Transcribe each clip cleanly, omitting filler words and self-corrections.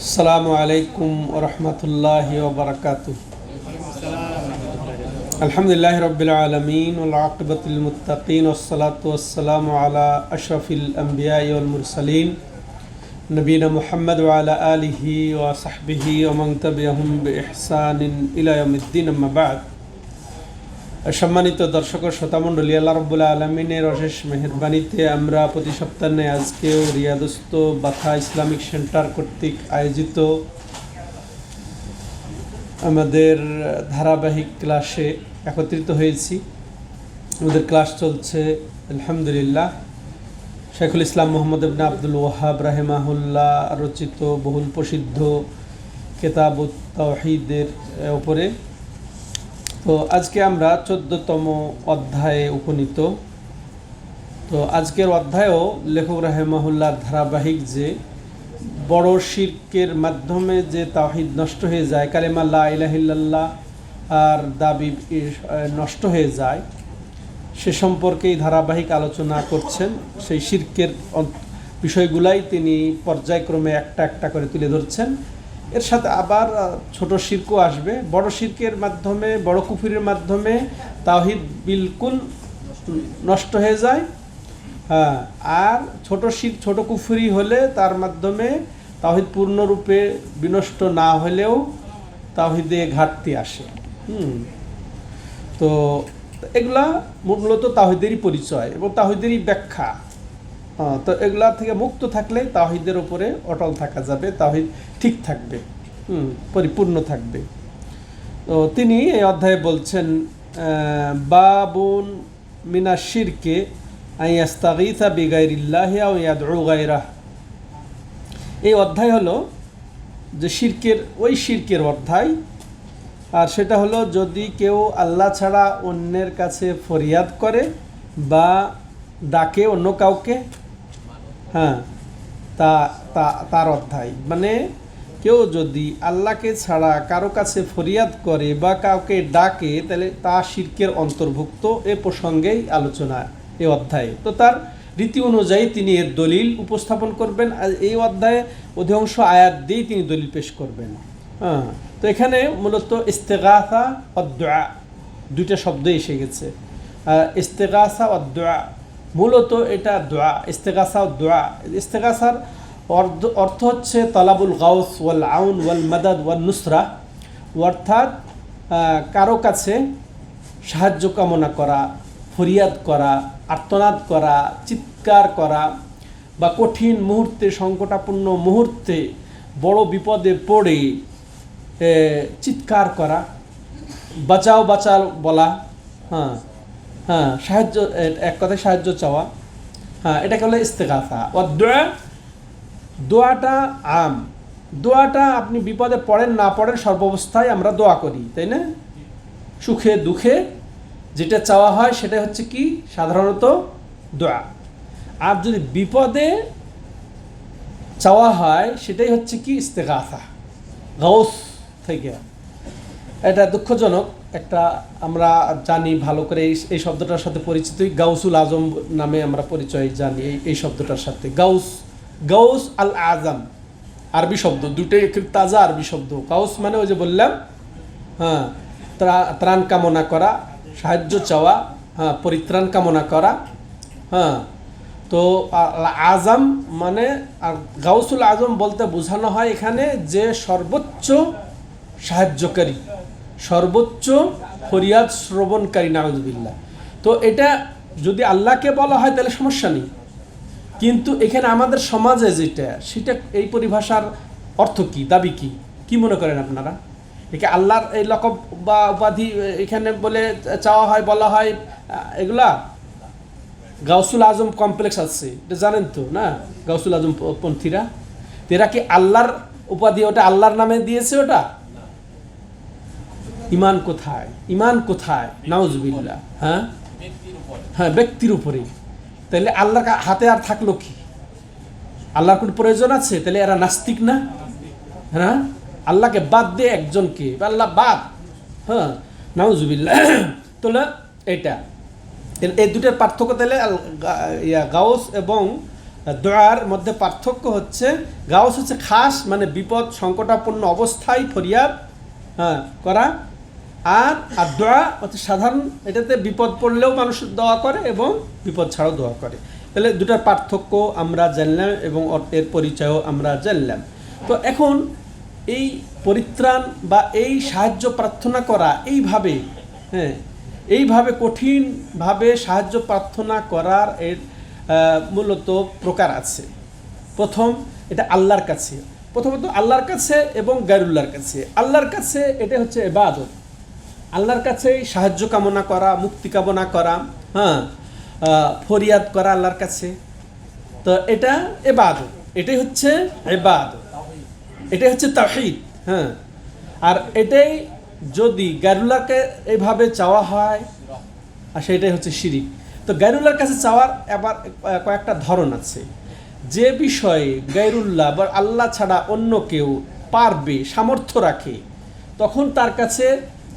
আসসালামু আলাইকুম ওয়া রাহমাতুল্লাহি ওয়া বারাকাতুহু। আলহামদুলিল্লাহি রাব্বিল আলামিন ওয়াল আকিবাতুল মুত্তাকিন ওয়াস সালাতু ওয়াস সালামু আলা আশরাফিল আমবিয়াই ওয়াল মুরসালিন নবিয়িনা মুহাম্মদ ওয়া আলা আলিহি ওয়া সাহবিহি ওয়া মান তাবিআহুম বিইহসানিন ইলা ইয়াউমিদ্দিন, আম্মা বা'দ। সম্মানিত দর্শক ও শ্রোতামণ্ডলী, আল্লাহ রাব্বুল আলামিনের অশেষ মেহেরবানিতে আমরা প্রতি সপ্তাহে আজকেও রিয়াদস্থ বাথা ইসলামিক সেন্টার কর্তৃক আয়োজিত আমাদের ধারাবাহিক ক্লাসে একত্রিত হয়েছি। আমাদের ক্লাস চলছে আলহামদুলিল্লাহ শেখুল ইসলাম মোহাম্মদ ইবনে আব্দুল ওয়াহাব রাহিমাহুল্লাহ রচিত বহুল প্রসিদ্ধ কিতাবুত তাওহীদের উপরে। তো আজকে আমরা 14তম অধ্যায়ে উপনীত। তো আজকের অধ্যায়েও লেখক রাহিমাহুল্লাহর ধারাবাহিক যে বড় শিরকের মাধ্যমে যে তাওহীদ নষ্ট হয়ে যায়, কালেমা লা ইলাহা ইল্লাল্লাহ আর দাবি নষ্ট হয়ে যায়, সে সম্পর্কেই ধারাবাহিক আলোচনা করছেন। সেই শিরকের বিষয়গুলাই তিনি পর্যায়ক্রমে একটা একটা করে তুলে ধরছেন। এর সাথে আবার ছোট শিরকও আসবে। বড় শিরকের মাধ্যমে, বড় কুফরির মাধ্যমে তাওহীদ বিলকুল নষ্ট হয়ে যায়, হ্যাঁ। আর ছোট শিরক, ছোট কুফরি হলে তার মাধ্যমে তাওহীদ পূর্ণরূপে বিনষ্ট না হলেও তাওহীদে ঘাটতি আসে। তো এগুলা মূলত তাওহীদেরই পরিচয় এবং তাওহীদেরই ব্যাখ্যা। তো এগুলা থেকে মুক্ত থাকলে তাওহীদের উপরে অটল থাকা যাবে, তাওহীদ ঠিক থাকবে, পরিপূর্ণ থাকবে। তো তিনি এই অধ্যায়ে বলছেন, বাবুন মিনাশ শিরকে আন ইস্তাগীসা বিগাইরিল্লাহি আও ইয়াদউ গায়রাহ। এই অধ্যায় হলো যে শিরকের অধ্যায়। আর সেটা হলো যদি কেউ আল্লাহ ছাড়া অন্যের কাছে ফরিয়াদ করে বা ডাকে অন্য কাউকে, হ্যাঁ, তার অধ্যায়। মানে কেউ যদি আল্লাহকে ছাড়া কারো কাছে ফরিয়াদ করে বা কাউকে ডাকে, তাহলে তা শিরকের অন্তর্ভুক্ত। এ প্রসঙ্গেই আলোচনা এই অধ্যায়ে। তো তার রীতি অনুযায়ী তিনি এর দলিল উপস্থাপন করবেন। এই অধ্যায়ে অধিকাংশ আয়াত দিয়েই তিনি দলিল পেশ করবেন, হ্যাঁ। তো এখানে মূলত ইস্তেগাসা ও দুআ দুইটা শব্দ এসে গেছে। ইস্তেগাসা ও দুআ, মূলত এটা দোয়া। ইস্তেগাসা ও দোয়া, ইস্তেগাসার অর্থ হচ্ছে তালাবুল গাউস ওয়াল আউন ওয়াল মাদাদ ওয়াল নুসরা, অর্থাৎ কারো কাছে সাহায্য কামনা করা, ফরিয়াদ করা, আর্তনাদ করা, চিৎকার করা, বা কঠিন মুহূর্তে, সংকটাপূর্ণ মুহূর্তে, বড় বিপদে পড়ে চিৎকার করা, বাঁচাও বাঁচাও বলা, হ্যাঁ হ্যাঁ, সাহায্য, এক কথায় সাহায্য চাওয়া, হ্যাঁ, এটাকে বলে ইস্তেগাসা। ও দোয়া, দোয়াটা আম। দোয়াটা আপনি বিপদে পড়েন না পড়েন, সর্বাবস্থায় আমরা দোয়া করি, তাই না? সুখে দুঃখে যেটা চাওয়া হয় সেটা হচ্ছে কি সাধারণত দোয়া। আর যদি বিপদে চাওয়া হয় সেটাই হচ্ছে কি ইস্তেগাসা, গাউস থেকে। এটা দুঃখজনক একটা, আমরা জানি ভালো করে এই শব্দটার সাথে পরিচিত, গাউসুল আজম নামে আমরা পরিচয় জানি এই শব্দটার সাথে। গাউস আল আজম আরবি শব্দ, দুটোই তাজা আরবি শব্দ। গাউস মানে ওই যে বললাম, হ্যাঁ, ত্রাণ কামনা করা, সাহায্য চাওয়া, হ্যাঁ, পরিত্রাণ কামনা করা, হ্যাঁ। তো আজম মানে, আর গাউসুল আজম বলতে বোঝানো হয় এখানে যে সর্বোচ্চ সাহায্যকারী, সর্বোচ্চ ফরিয়াদ শ্রবণকারী, নাউযুবিল্লাহ। তো এটা যদি আল্লাহকে বলা হয় তাহলে সমস্যা নেই, কিন্তু এখানে আমাদের সমাজে যেটা, সেটা এই পরিভাষার অর্থ কি, দাবি কি, কি মনে করেন আপনারা? একে আল্লাহর এই লকব বা উপাধি এখানে বলে চাওয়া হয়, বলা হয়, এগুলা গাউসুল আজম কমপ্লেক্স আছে, এটা জানেন তো না? গাউসুল আজম পন্থীরা, এরা কি আল্লাহর উপাধি, ওটা আল্লাহর নামে দিয়েছে? ওটা ইমান কোথায়, ইমান কোথায়, নাউজুবিল্লাহ, হ্যাঁ হ্যাঁ, ব্যক্তির উপরে। তাহলে আল্লাহর হাতে আর থাকলো কি? আল্লাহর কোনো প্রয়োজন আছে? তাহলে এরা নাস্তিক না? হ্যাঁ, আল্লাহকে বাদ দিয়ে একজনকে, আল্লাহ বাদ, হ্যাঁ, নাউজুবিল্লাহ। তাহলে এটা, এই দুটোর পার্থক্য তাহলে গাউস এবং দোয়ার মধ্যে পার্থক্য হচ্ছে, গাউস হচ্ছে খাস, মানে বিপদ সংকটাপন্ন অবস্থায় ফরিয়াদ করা, আর আর দোয়া হচ্ছে সাধারণ, এটাতে বিপদ পড়লেও মানুষ দোয়া করে এবং বিপদ ছাড়াও দোয়া করে। তাহলে দুটার পার্থক্য আমরা জানলাম এবং এর পরিচয়ও আমরা জানলাম। তো এখন এই পরিত্রাণ বা এই সাহায্য প্রার্থনা করা এইভাবে, এইভাবে কঠিনভাবে সাহায্য প্রার্থনা করার এর মূলত প্রকার আছে। প্রথম, এটা আল্লাহর কাছে, প্রথমত আল্লাহর কাছে এবং গায়রুল্লাহর কাছে। আল্লাহর কাছে এটা হচ্ছে ইবাদত, আল্লাহর কাছেই সাহায্য কামনা করা, মুক্তি কামনা করা, ফরিয়াদ করা আল্লাহর কাছে। তো এটা ইবাদত, এটাই হচ্ছে ইবাদত, এটাই হচ্ছে তাওহীদ। আর এটাই যদি গায়রুল্লাহকে এইভাবে চাওয়া হয়, আর সেটাই হচ্ছে শিরিক। তো গায়রুল্লাহর কাছে চাওয়ার আবার কয়েকটা ধরন আছে। যে বিষয়ে গায়রুল্লাহ বা আল্লাহ ছাড়া অন্য কেউ পারবে, সামর্থ্য রাখে, তখন তার কাছে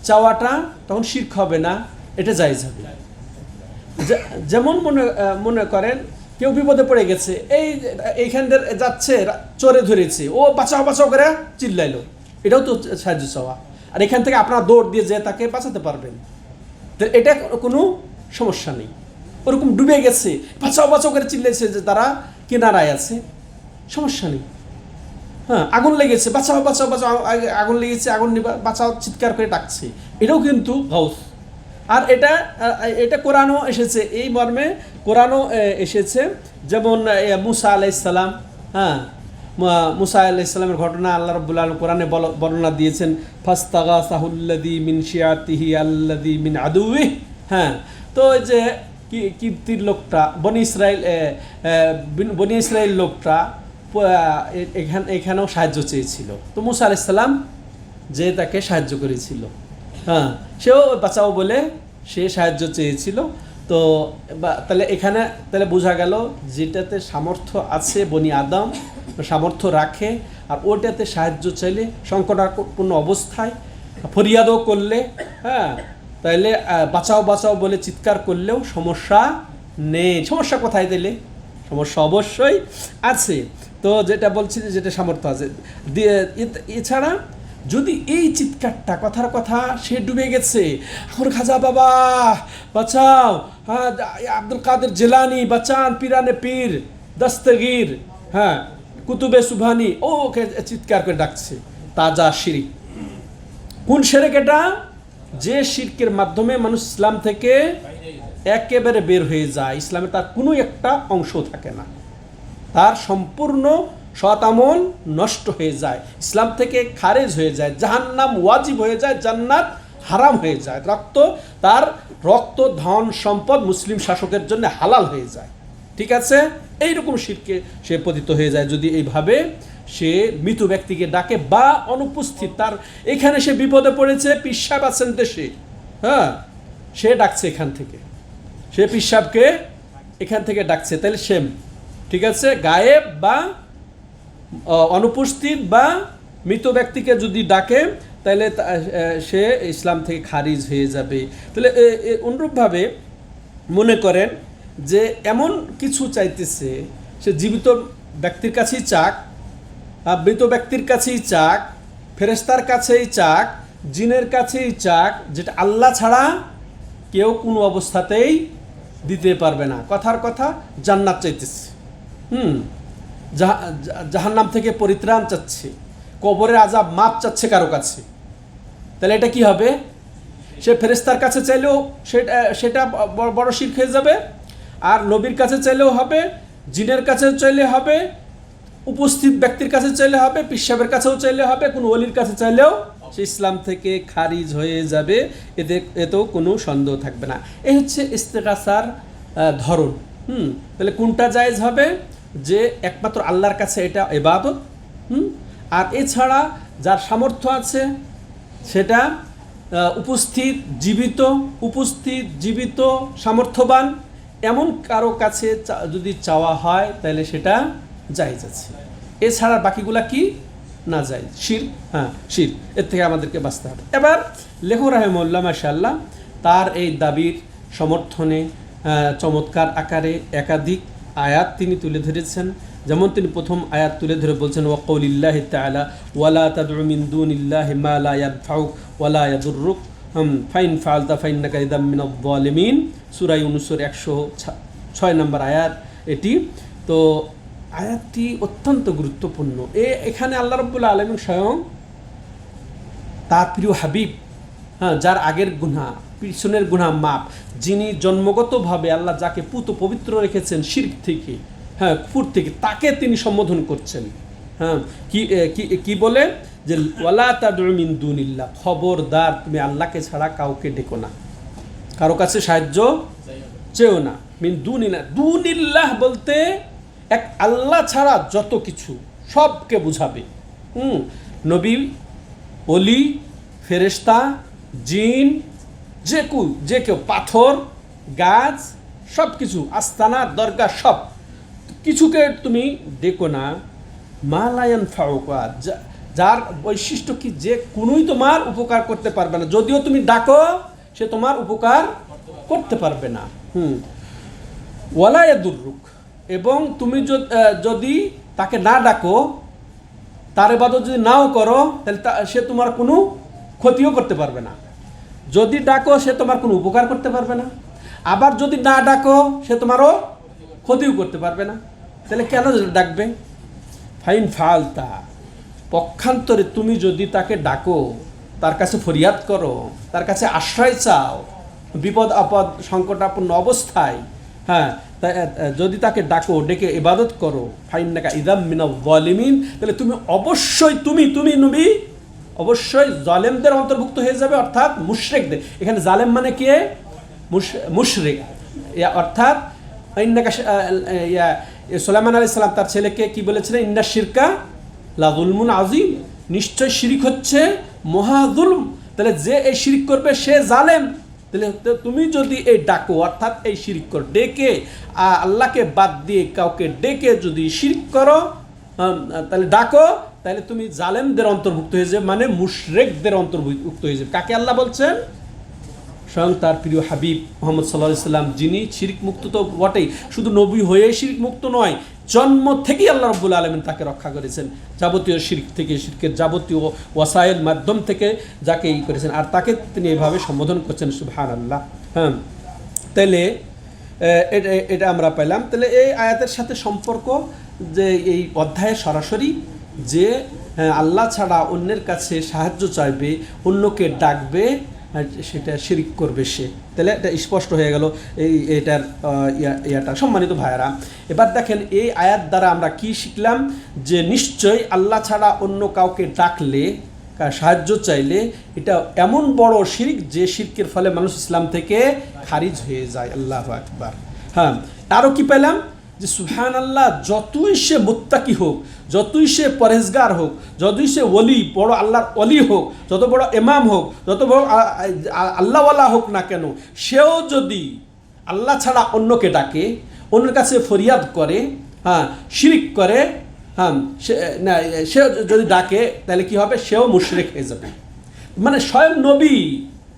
চাওয়াটা তখন শিরক হবে না, এটা জায়েজ হবে। যেমন মনে করেন কেউ বিপদে পড়ে গেছে, এইখান দিয়ে যাচ্ছে, চোরে ধরেছে, ও বাঁচাও বাঁচাও করে চিল্লাইলো, এটাও তো সাহায্য চাওয়া। আর এখান থেকে আপনারা দৌড় দিয়ে যে তাকে বাঁচাতে পারবেন, তো এটা কোনো সমস্যা নেই। ওরকম ডুবে গেছে, বাঁচাও বাঁচাও করে চিল্লাইছে যে তারা কিনারায় আছে, সমস্যা নেই। আগুন লেগেছে, বাঁচাও বাঁচাও বাঁচাও, আগুন লেগেছে, আগুন বাঁচাও চিৎকার করে ডাকছে, এটাও কিন্তু গাউস। আর এটা কোরআনও এসেছে, এই মর্মে কোরআনও এসেছে। যেমন মুসা আলাইহিসসালাম, মুসা আলাইহিসসালামের ঘটনা আল্লাহ রাব্বুল আলামিন কোরআনে বর্ণনা দিয়েছেন, ফাস্তাগাসাহুল্লাযী মিন শিয়াতিহি আল্লাযী মিন আদুইহি। তো এই যে কীর্তির লোকটা, বনি ইসরাইল লোকটা এখানেও সাহায্য চেয়েছিল। তো মুসা আলাইহিস সালাম যে তাকে সাহায্য করেছিল, সেও বাঁচাও বলে সে সাহায্য চেয়েছিল। তো তাহলে এখানে বোঝা গেল যেটাতে সামর্থ্য আছে, বনি আদম সামর্থ্য রাখে, আর ওটাতে সাহায্য চাইলে সংকটাপন্ন অবস্থায় ফরিয়াদও করলে, তাইলে বাঁচাও বাঁচাও বলে চিৎকার করলেও সমস্যা নেই। সমস্যা কোথায় দিলে? সমস্যা অবশ্যই আছে। তো যেটা বলছি, যেটা সামর্থ্য আছে। এছাড়া যদি এই চিৎকারটা, কথার কথা, সে ডুবে গেছে, এখন খাজা বাবা বাঁচাও, আব্দুল কাদের জিলানি বাঁচান, পিরানে পীর দস্তগীর, কুতুবে সুবহানি, ওকে চিৎকার করে ডাকছে, তাজা শিরক। কোন শিরক এটা? যে শিরকের মাধ্যমে মানুষ ইসলাম থেকে একেবারে বের হয়ে যায়, ইসলামে তার কোনো একটা অংশ থাকে না, তার সম্পূর্ণ সৎ আমল নষ্ট হয়ে যায়, ইসলাম থেকে খারেজ হয়ে যায়, জাহান্নাম ওয়াজিব হয়ে যায়, জান্নাত হারাম হয়ে যায়, তার রক্ত ধন সম্পদ মুসলিম শাসকের জন্য হালাল হয়ে যায়। ঠিক আছে, এইরকম শিরকে সে পতিত হয়ে যায় যদি এইভাবে সে মৃত ব্যক্তিকে ডাকে বা অনুপস্থিত, তার এখানে সে বিপদে পড়েছে, পীর সাহেব আছেন দেশে, সে ডাকছে এখান থেকে, সে পীর সাহেবকে এখান থেকে ডাকছে, তাহলে সেম। ঠিক আছে, গায়েব বা অনুপস্থিত বা মৃত ব্যক্তিকে যদি ডাকে তাহলে সে ইসলাম থেকে খারিজ হয়ে যাবে। তাহলে অনুরূপভাবে মনে করেন যে এমন কিছু চাইতেছে, সে জীবিত ব্যক্তির কাছেই চাক, মৃত ব্যক্তির কাছেই চাক, ফেরেশতার কাছেই চাক, জিনের কাছেই চাক, যেটা আল্লাহ ছাড়া কেউ কোনো অবস্থাতেই দিতে পারবে না। কথার কথা, জান্নাত চাইতেছে, জাহান্নাম থেকে পরিত্রাণ চাচ্ছে, কবরের আযাব মাপ চাচ্ছে কারো কাছে, তাহলে এটা কি হবে? সে ফেরেশতার কাছে চাইলেও সেটা বড় শিরক হয়ে যাবে, আর নবীর কাছে চাইলেও হবে, জিনের কাছে চাইলে হবে, উপস্থিত ব্যক্তির কাছে চাইলে হবে, পীর সাহেবের কাছেও চাইলে হবে, কোনো ওলির কাছে চাইলেও সে ইসলাম থেকে খারিজ হয়ে যাবে, এতেও কোনো সন্দেহ থাকবে না। এই হচ্ছে ইস্তেগাসার ধরন। তাহলে কোনটা জায়েজ হবে? যে একমাত্র আল্লাহর কাছে এটা ইবাদত, আর এছাড়া যার সামর্থ্য আছে সেটা উপস্থিত জীবিত সামর্থ্যবান এমন কারো কাছে যদি চাওয়া হয় তাহলে সেটা জায়েজ আছে। এছাড়া বাকিগুলা কি? না জায়েজ, শিরক। শিরক, এর থেকে আমাদেরকে বাঁচতে হবে। এবার লেখক রাহিমাহুল্লাহ মাশাআল্লাহ তার এই দাবির সমর্থনে চমৎকার আকারে একাধিক আয়াত তিনি তুলে ধরেছেন। যেমন তিনি প্রথম আয়াত তুলে ধরে বলছেন ওয়াকৌলিল্লাহি তাআলা ওয়ালা তাদউ মিন দুনিল্লাহি মা লা ইয়ানফাউক ওয়ালা ইয়াদুররুক ফাইন ফাআলতা ফাইন্নাকা ইযাম মিনাজ যালিমিন, সূরা ইউনূসের 106 নম্বর আয়াত এটি। তো আয়াতটি অত্যন্ত গুরুত্বপূর্ণ। এখানে আল্লাহ রাব্বুল আলামিন স্বয়ং তার প্রিয় হাবিব, যার আগের গুনাহ পিছনের গুনাহ মাপ, যিনি জন্মগতভাবে আল্লাহ যাকে পুত পবিত্র রেখেছেন শিরক থেকে, কুফর থেকে, তাকে তিনি সম্বোধন করছেন। কি বলে যে ওয়ালা তাদউ মিন দুনিল্লাহ, খবরদার তুমি আল্লাহকে ছাড়া কাউকে ডেকো না, কারো কাছে সাহায্য চেও না। মিন দুনিল্লাহ, দুনিল্লাহ বলতে এক আল্লাহ ছাড়া যত কিছু সবকে বুঝাবে। নবী, অলি, ফেরেশতা, জিন, যে কেউ, পাথর, গাছ, সব কিছু, আস্তানা, দরগা, সব কিছুকে তুমি ডেকো না। মা লা ইয়ানফাউকা, যার বৈশিষ্ট্য কি যে কোনোই তোমার উপকার করতে পারবে না, যদিও তুমি ডাকো সে তোমার উপকার করতে পারবে না। ওয়ালা ইয়াদুররুক, এবং তুমি যদি তাকে না ডাকো, তার ইবাদত যদি নাও করো, তাহলে সে তোমার কোনো ক্ষতিও করতে পারবে না। যদি ডাকো সে তোমার কোনো উপকার করতে পারবে না, আবার যদি না ডাকো সে তোমারও ক্ষতিও করতে পারবে না। তাহলে কেন ডাকবে? ফাইন ফাআলতা, পক্ষান্তরে তুমি যদি তাকে ডাকো, তার কাছে ফরিয়াদ করো, তার কাছে আশ্রয় চাও বিপদ আপদ সংকটাপন্ন অবস্থায়, যদি তাকে ডাকো, ডেকে ইবাদত করো, ফাইন্নাকা ইযাম মিনাজ যালিমিন, তাহলে তুমি অবশ্যই তুমি নবী অবশ্যই জালেমদের অন্তর্ভুক্ত হয়ে যাবে, অর্থাৎ মুশরিকদের। এখানে জালেম মানে কে? মুশরিক। অর্থাৎ সুলাইমান আলাইহিস সালাম তার ছেলেকে কি বলেছিলেন? ইন্না শিরকা লা যুলমুন আযীম, নিশ্চয় শিরিক হচ্ছে মহা যুলম। তাহলে যে এই শিরিক করবে সে জালেম। তাহলে তুমি যদি এই ডাকো, অর্থাৎ এই শিরিক করো, ডেকে আল্লাহকে বাদ দিয়ে কাউকে ডেকে যদি শিরিক করো, তাহলে ডাকো, তাহলে তুমি জালেমদের অন্তর্ভুক্ত হয়ে যাবে, মানে মুশরিকদের অন্তর্ভুক্ত হয়ে যাবে। কাকে আল্লাহ বলছেন? স্বয়ং তার প্রিয় হাবিব মুহাম্মদ সাল্লাল্লাহু আলাইহি ওয়াসাল্লাম, যিনি শিরক মুক্ত তো বটেই, শুধু নবী হয়ে শিরক মুক্ত নয়, জন্ম থেকেই আল্লাহ রাব্বুল আলামিন তাকে রক্ষা করেছেন যাবতীয় শিরক থেকে, শিরকের যাবতীয় ওয়াসাইল মাধ্যম থেকে যাকে করেছেন, আর তাকে তিনি এভাবে সম্বোধন করছেন, সুবহানাল্লাহ। তাহলে এটা আমরা পেলাম। তাহলে এই আয়াতের সাথে সম্পর্ক যে এই অধ্যায়ে সরাসরি যে আল্লাহ ছাড়া অন্যের কাছে সাহায্য চাইবে, অন্যকে ডাকবে, সেটা শিরক করবে সে। তাহলে এটা স্পষ্ট হয়ে গেল এটার ইয়াটা। সম্মানিত ভাইয়েরা, এবার দেখেন এই আয়াত দ্বারা আমরা কি শিখলাম? যে নিশ্চয়ই আল্লাহ ছাড়া অন্য কাউকে ডাকলে, সাহায্য চাইলে, এটা এমন বড় শিরক যে শিরকের ফলে মানুষ ইসলাম থেকে খারিজ হয়ে যায়। আল্লাহু আকবার। আরও কি পেলাম? যে সুবহানাল্লাহ, যতই সে মুত্তাকি হোক, যতই সে পরহেজগার হোক, যতই সে ওলি, বড় আল্লাহর ওলি হোক, যত বড় ইমাম হোক, যত বড় আল্লাহওয়ালা হোক না কেন, সেও যদি আল্লাহ ছাড়া অন্যকে ডাকে, অন্যের কাছে ফরিয়াদ করে, শিরিক করে, সে যদি ডাকে, তাহলে কি হবে? সেও মুশরিক হয়ে যাবে। মানে স্বয়ং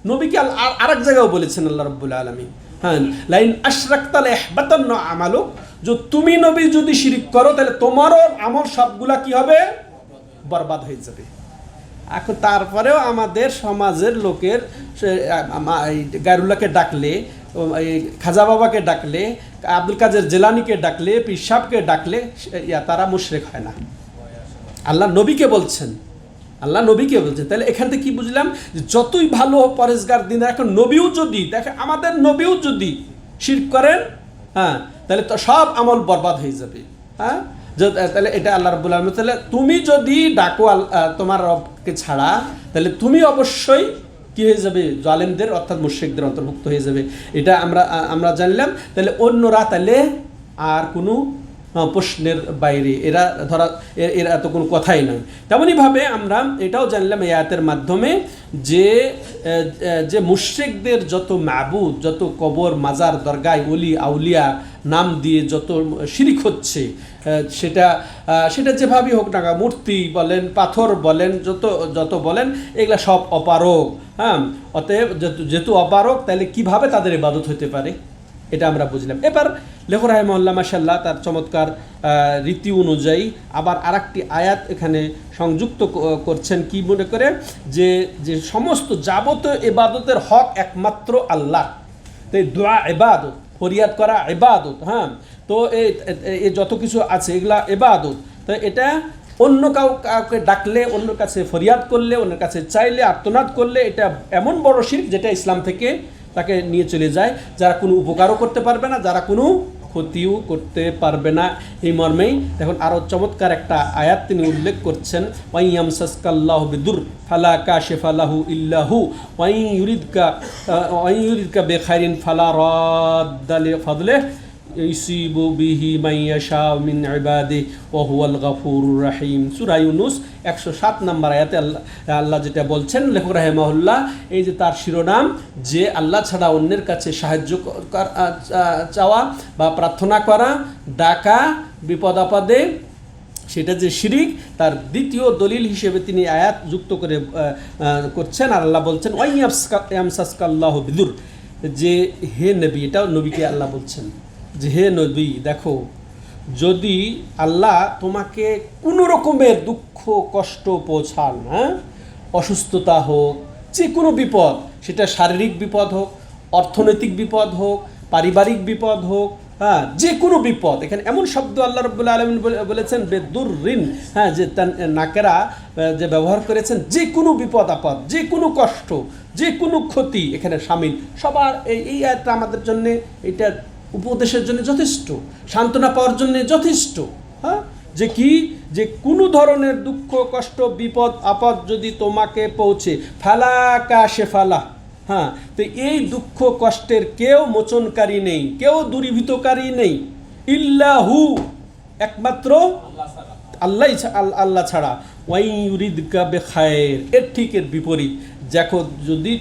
নবীকে আর এক জায়গাও বলেছেন আল্লাহ রাব্বুল আলামিন, লাইন আশরাকতা লাইহবাতান্না আমালুক, যে তুমি নবী যদি শিরিক করো, তাহলে তোমারও আমল সবগুলা কি হবে? বরবাদ হয়ে যাবে। এখন তারপরেও আমাদের সমাজের লোকের গায়রুল্লাহকে ডাকলে, খাজা বাবাকে ডাকলে, আব্দুল কাদের জিলানীকে ডাকলে, পীর সাহেবকে ডাকলে তারা মুশরিক হয় না। আল্লাহ নবীকে বলছেন, তাহলে এখান থেকে কি বুঝলাম? যতই ভালো পরেজগার দিন, এখন নবীও যদি দেখে, আমাদের নবীও যদি শিরক করেন, তাহলে তো সব আমল বরবাদ হয়ে যাবে। তাহলে এটা আল্লাহ রাব্বুল আলামিন, তাহলে তুমি যদি ডাকো তোমার রবকে ছাড়া, তাহলে তুমি অবশ্যই কি হয়ে যাবে? জালেমদের অর্থাৎ মুশরিকদের অন্তর্ভুক্ত হয়ে যাবে। এটা আমরা জানলাম। তাহলে অন্যরা তাহলে আর কোনো প্রশ্নের বাইরে, এরা তো কোনো কথাই নয়। তেমনইভাবে আমরা এটাও জানলাম এই আয়াতের মাধ্যমে যে মুশরিকদের যত মাবুদ, যত কবর, মাজার, দরগায়, ওলি আউলিয়া নাম দিয়ে যত শিরিক হচ্ছে, সেটা যেভাবেই হোক না, মূর্তি বলেন, পাথর বলেন, যত বলেন, এগুলা সব অপারক। অতএব যেহেতু অপারক, তাহলে কিভাবে তাদের ইবাদত হতে পারে? এটা আমরা বুঝলাম। এবার লেখক রাহিমাহুল্লাহ মাশাআল্লাহ তার চমৎকার রীতি অনুযায়ী আবার আরেকটি আয়াত এখানে সংযুক্ত করছেন, কি মনে করে যে যে সমস্ত যাবতীয় ইবাদতের হক একমাত্র আল্লাহ। তো এই দোয়া ইবাদত, ফরিয়াদ করা ইবাদত, হ্যাঁ, তো এই যত কিছু আছে এগুলা ইবাদত। তো এটা অন্য কাউকে ডাকলে, অন্যের কাছে ফরিয়াদ করলে, অন্যের কাছে চাইলে, আর্তনাদ করলে এটা এমন বড় শিরক যেটা ইসলাম থেকে তাকে নিয়ে চলে যায়, যারা কোনো উপকারও করতে পারবে না, যারা কোনো ক্ষতিও করতে পারবে না। এই মর্মেই দেখুন আরও চমৎকার একটা আয়াত তিনি উল্লেখ করছেন, ওয়াইয়ামসাসকাল্লাহু বিদুর ফালা কাশিফা লাহু ইল্লাহু ওয়াইয়ুরিদকা বিখাইরিন ফালা রাদ্দা লিফাদলিহি ইউসিবু বিহি মান ইয়াশাউ মিন ইবাদিহি ওয়া হুয়াল গফুরুর রহিম। সূরা ইউনূস 107 নম্বর আয়াতে আল্লাহ যেটা বলছেন, লেখক রাহিমাহুল্লাহ, এই যে তার শিরোনাম যে আল্লাহ ছাড়া অন্যের কাছে সাহায্য চাওয়া বা প্রার্থনা করা, ডাকা বিপদ আপদে, সেটা যে শিরিক, তার দ্বিতীয় দলিল হিসেবে তিনি আয়াত যুক্ত করে করছেন। আর আল্লাহ বলছেন ওয়াইয়ামসাসকাল্লাহু বিদুর, যে হে নবী, এটাও নবীকে আল্লাহ বলছেন যে হে নবী দেখো, যদি আল্লাহ তোমাকে কোনো রকমের দুঃখ কষ্ট পৌঁছান, হ্যাঁ, অসুস্থতা হোক, যে কোনো বিপদ, সেটা শারীরিক বিপদ হোক, অর্থনৈতিক বিপদ হোক, পারিবারিক বিপদ হোক, হ্যাঁ, যে কোনো বিপদ, এখানে এমন শব্দ আল্লাহ রাব্বুল আলামিন বলেছেন বেদুররিন, হ্যাঁ, যে নাকেরা যে ব্যবহার করেছেন, যে কোনো বিপদ আপদ, যে কোনো কষ্ট, যে কোনো ক্ষতি এখানে শামিল। সবার এই আয়াতটা আমাদের জন্য, এটা উপদেশের জন্য যথেষ্ট, সান্ত্বনা পাওয়ার জন্য যথেষ্ট, হ্যাঁ, যে কি, যে কোনো ধরনের দুঃখ কষ্ট বিপদ আপদ যদি তোমাকে পৌঁছে, ফালা কাশিফালা, হ্যাঁ, তো এই দুঃখ কষ্টের কেউ মোচনকারী নেই, কেউ দূরীভূতকারী নেই, ইল্লাহু, একমাত্র আল্লাহ ছাড়া, ওয়াইয়ুরিদকা বিখাইর, এর ঠিক এর বিপরীত। দেখো, যদি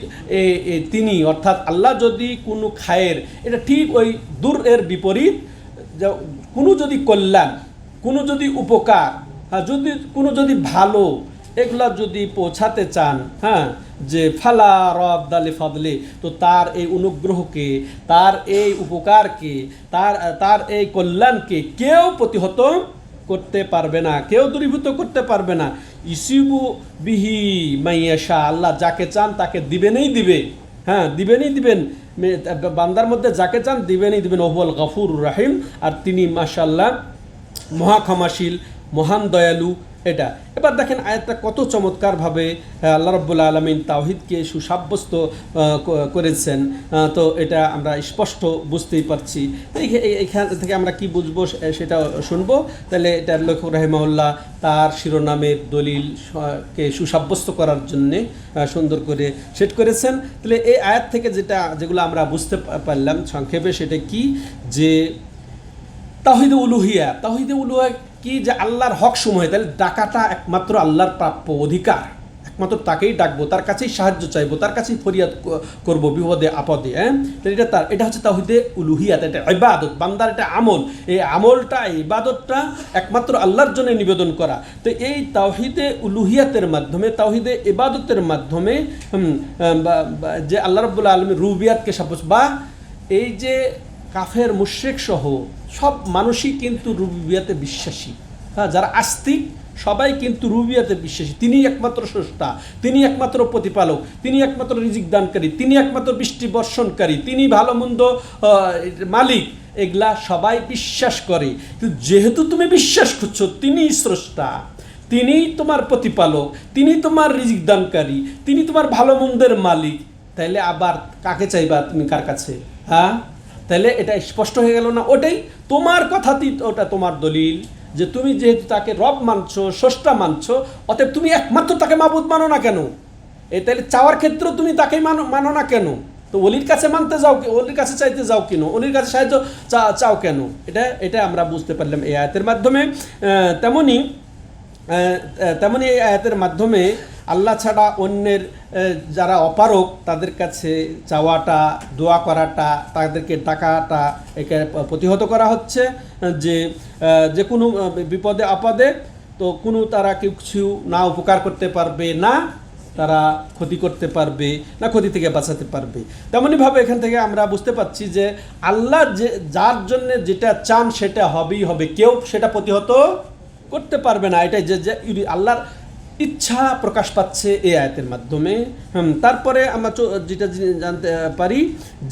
তিনি অর্থাৎ আল্লাহ যদি কোনো খায়ের, এটা ঠিক ওই দূর এর বিপরীত, কোনো যদি কল্যাণ, কোনো যদি উপকার, হ্যাঁ, যদি কোনো যদি ভালো, এগুলা যদি পৌঁছাতে চান, হ্যাঁ, যে ফালা রাদ্দা লিফাদলি, তো তার এই অনুগ্রহকে, তার এই উপকারকে, তার এই কল্যাণকে কেউ প্রতিহত করতে পারবে না, কেউ দূরীভূত করতে পারবে না। ইসিবু বিহি মাইয়াশা, আল্লাহ যাকে চান তাকে দিবেনই দিবে, হ্যাঁ, দিবেনই দিবেন, বান্দার মধ্যে যাকে চান দিবেনই দিবেন। ওহুয়াল গফুরুর রহিম, আর তিনি মাশাআল্লাহ মহা ক্ষমাশীল, মহান দয়ালু। এটা এবার দেখেন আয়াতটা কত চমৎকারভাবে আল্লাহ রাব্বুল আলামিন তাওহীদকে সুসাব্যস্ত করেছেন। তো এটা আমরা স্পষ্ট বুঝতেই পারছি। এইখান থেকে আমরা কি বুঝবো সেটা শুনবো। তাহলে এটা লেখক রাহিমাহুল্লাহ তার শিরোনামের দলিলকে সুসাব্যস্ত করার জন্যে সুন্দর করে সেট করেছেন। তাহলে এই আয়াত থেকে যেগুলো আমরা বুঝতে পারলাম সংক্ষেপে, সেটা কি, যে তাওহীদে উলুহিয়া, তাওহীদে উলুহিয়া কি, যে আল্লাহর হক সমূহ, তাহলে ডাকাটা একমাত্র আল্লাহর প্রাপ্য অধিকার, একমাত্র তাকেই ডাকবো, তার কাছেই সাহায্য চাইবো, তার কাছেই ফরিয়াদ করবো বিপদে আপদে, হ্যাঁ, তাহলে এটা হচ্ছে তাওহীদে উলুহিয়াত, এটা ইবাদত, বান্দার এটা আমল, এই আমলটা, ইবাদতটা একমাত্র আল্লাহর জন্য নিবেদন করা। তো এই তাওহীদে উলুহিয়াতের মাধ্যমে, তাওহীদে ইবাদতের মাধ্যমে যে আল্লাহ রাব্বুল আলামিন রুবিয়াতকে সাব্যস্ত, বা এই যে কাফের মুশরিক সহ সব মানুষই কিন্তু রুবিয়াতে বিশ্বাসী, হ্যাঁ, যারা আস্তিক সবাই কিন্তু রুবিয়াতে বিশ্বাসী। তিনি একমাত্র স্রষ্টা, তিনি একমাত্র প্রতিপালক, তিনি একমাত্র রিজিক দানকারী, তিনি একমাত্র বৃষ্টি বর্ষণকারী, তিনি ভালো মন্দ মালিক, এগুলা সবাই বিশ্বাস করে। কিন্তু যেহেতু তুমি বিশ্বাস করছো তিনি স্রষ্টা, তিনি তোমার প্রতিপালক, তিনি তোমার রিজিক দানকারী, তিনি তোমার ভালো মন্দের মালিক, তাইলে আবার কাকে চাইবা তুমি, কার কাছে, হ্যাঁ? তাহলে এটা স্পষ্ট হয়ে গেল না? ওটাই তোমার কথাতেই, ওটা তোমার দলিল যে তুমি যেহেতু তাকে রব মানছো, স্রষ্টা মানছো, অতএব তুমি একমাত্র তাকে মাবুদ মানো না কেন? তাহলে চাওয়ার ক্ষেত্রেও তুমি তাকেই মানো না কেন? তো অলির কাছে মানতে যাও, অলির কাছে চাইতে যাও কেন? অলির কাছে সাহায্য চাও কেন? এটা আমরা বুঝতে পারলাম এই আয়াতের মাধ্যমে। তেমনি এই আয়াতের মাধ্যমে আল্লাহ ছাড়া অন্যের যারা অপারক তাদের কাছে চাওয়াটা, দোয়া করাটা, তাদেরকে ডাকাটা, একে প্রতিহত করা হচ্ছে। যে কোনো বিপদে আপদে তো কোনো তারা কিছু না উপকার করতে পারবে না, তারা ক্ষতি করতে পারবে না ক্ষতি থেকে বাঁচাতে পারবে। তেমনইভাবে এখান থেকে আমরা বুঝতে পারছি যে আল্লাহ যে যার জন্য যেটা চান সেটা হবেই হবে, কেউ সেটা প্রতিহত করতে পারবে না। এটাই যে আল্লাহর ইচ্ছা প্রকাশ পাচ্ছে এই আয়াতের মাধ্যমে। তারপরে আমরা যেটা জানতে পারি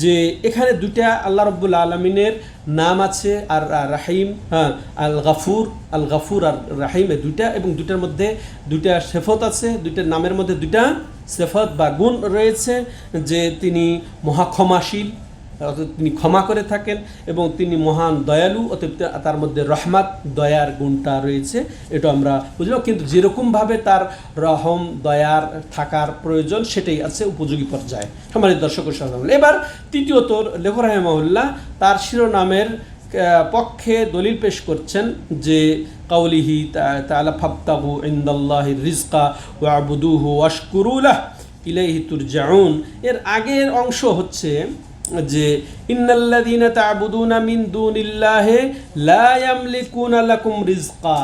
যে এখানে দুইটা আল্লাহ রব্বুল আলমিনের নাম আছে, আর রাহিম, আল গাফুর আর রাহিম, এই দুইটা, এবং দুইটার মধ্যে দুইটা সিফত আছে, দুইটার নামের মধ্যে দুইটা সিফত বা গুণ রয়েছে, যে তিনি মহাক্ষমাশীল, অর্থাৎ তিনি ক্ষমা করে থাকেন, এবং তিনি মহান দয়ালু, অতএব তার মধ্যে রহমত দয়ার গুণটা রয়েছে, এটা আমরা বুঝলাম। কিন্তু যেরকমভাবে তার রহম দয়ার থাকার প্রয়োজন সেটাই আছে উপযোগী পর্যায়ে। সম্মানিত দর্শক শ্রোতা, এবার তৃতীয়ত লেখক রাহিমাহুল্লাহ তার শিরোনামের পক্ষে দলিল পেশ করছেন যে কাউলিহি তাআলা ফাবতাগু ইনদাল্লাহির রিজকা ওয়াবুদুহু ওয়াশকুরু লাহু ইলাইহি তুরজাউন। এর আগের অংশ হচ্ছে যে ইন্নাল্লাযীনা তা'বুদুনা মিন দুনিল্লাহি লা ইয়ামলিকুনা লাকুম রিজকা,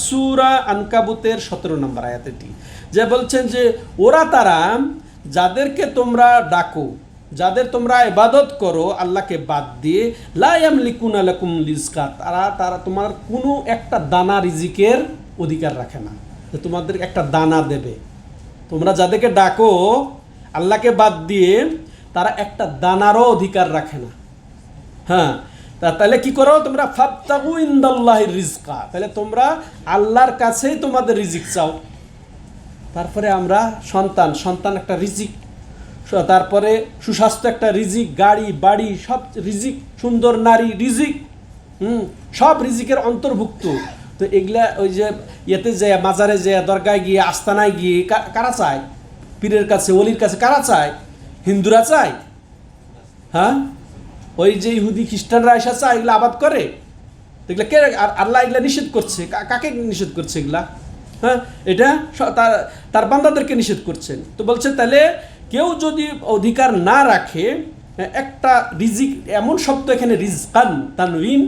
সূরা আনকাবুতের 17 নম্বর আয়াত এটি, যে বলছেন যে ওরা তারা যাদেরকে তোমরা ডাকো, যাদের তোমরা ইবাদত করো আল্লাহকে বাদ দিয়ে, লা ইয়ামলিকুনা লাকুম রিজকা, তারা তোমার কোনো একটা দানা রিজিকের অধিকার রাখে না, যে তোমাদের একটা দানা দেবে। তোমরা যাদেরকে ডাকো আল্লাহকে বাদ দিয়ে, তারা একটা দানারও অধিকার রাখে না। তাহলে কি করো তোমরা? ফাবতাগু ইনদাল্লাহির রিজকা, তাহলে তোমরা আল্লাহর কাছেই তোমাদের রিজিক চাও। তারপরে আমরা সন্তান একটা রিজিক, তারপরে সুস্বাস্থ্য একটা রিজিক, গাড়ি বাড়ি সব রিজিক, সুন্দর নারী রিজিক, সব রিজিকের অন্তর্ভুক্ত। তো এগুলা ওই যে ইয়েতে যায়, মাজারে যায়, দরগায় গিয়ে, আস্তানায় গিয়ে কারা চায়? পীরের কাছে, ওলির কাছে কারা চায়? হিন্দুরা চায়? ওই যে ইহুদি খ্রিস্টানরা এসে চায়, এগুলো আবাদ করে। এগুলা কে? আর আল্লাহ এগুলা নিষেধ করছে। কাকে নিষেধ করছে এগুলা? এটা তার বান্দাদেরকে নিষেধ করছেন। তো বলছে তাহলে কেউ যদি অধিকার না রাখে, একটা রিজিক, এমন শব্দ এখানে রিজকান তানউইন,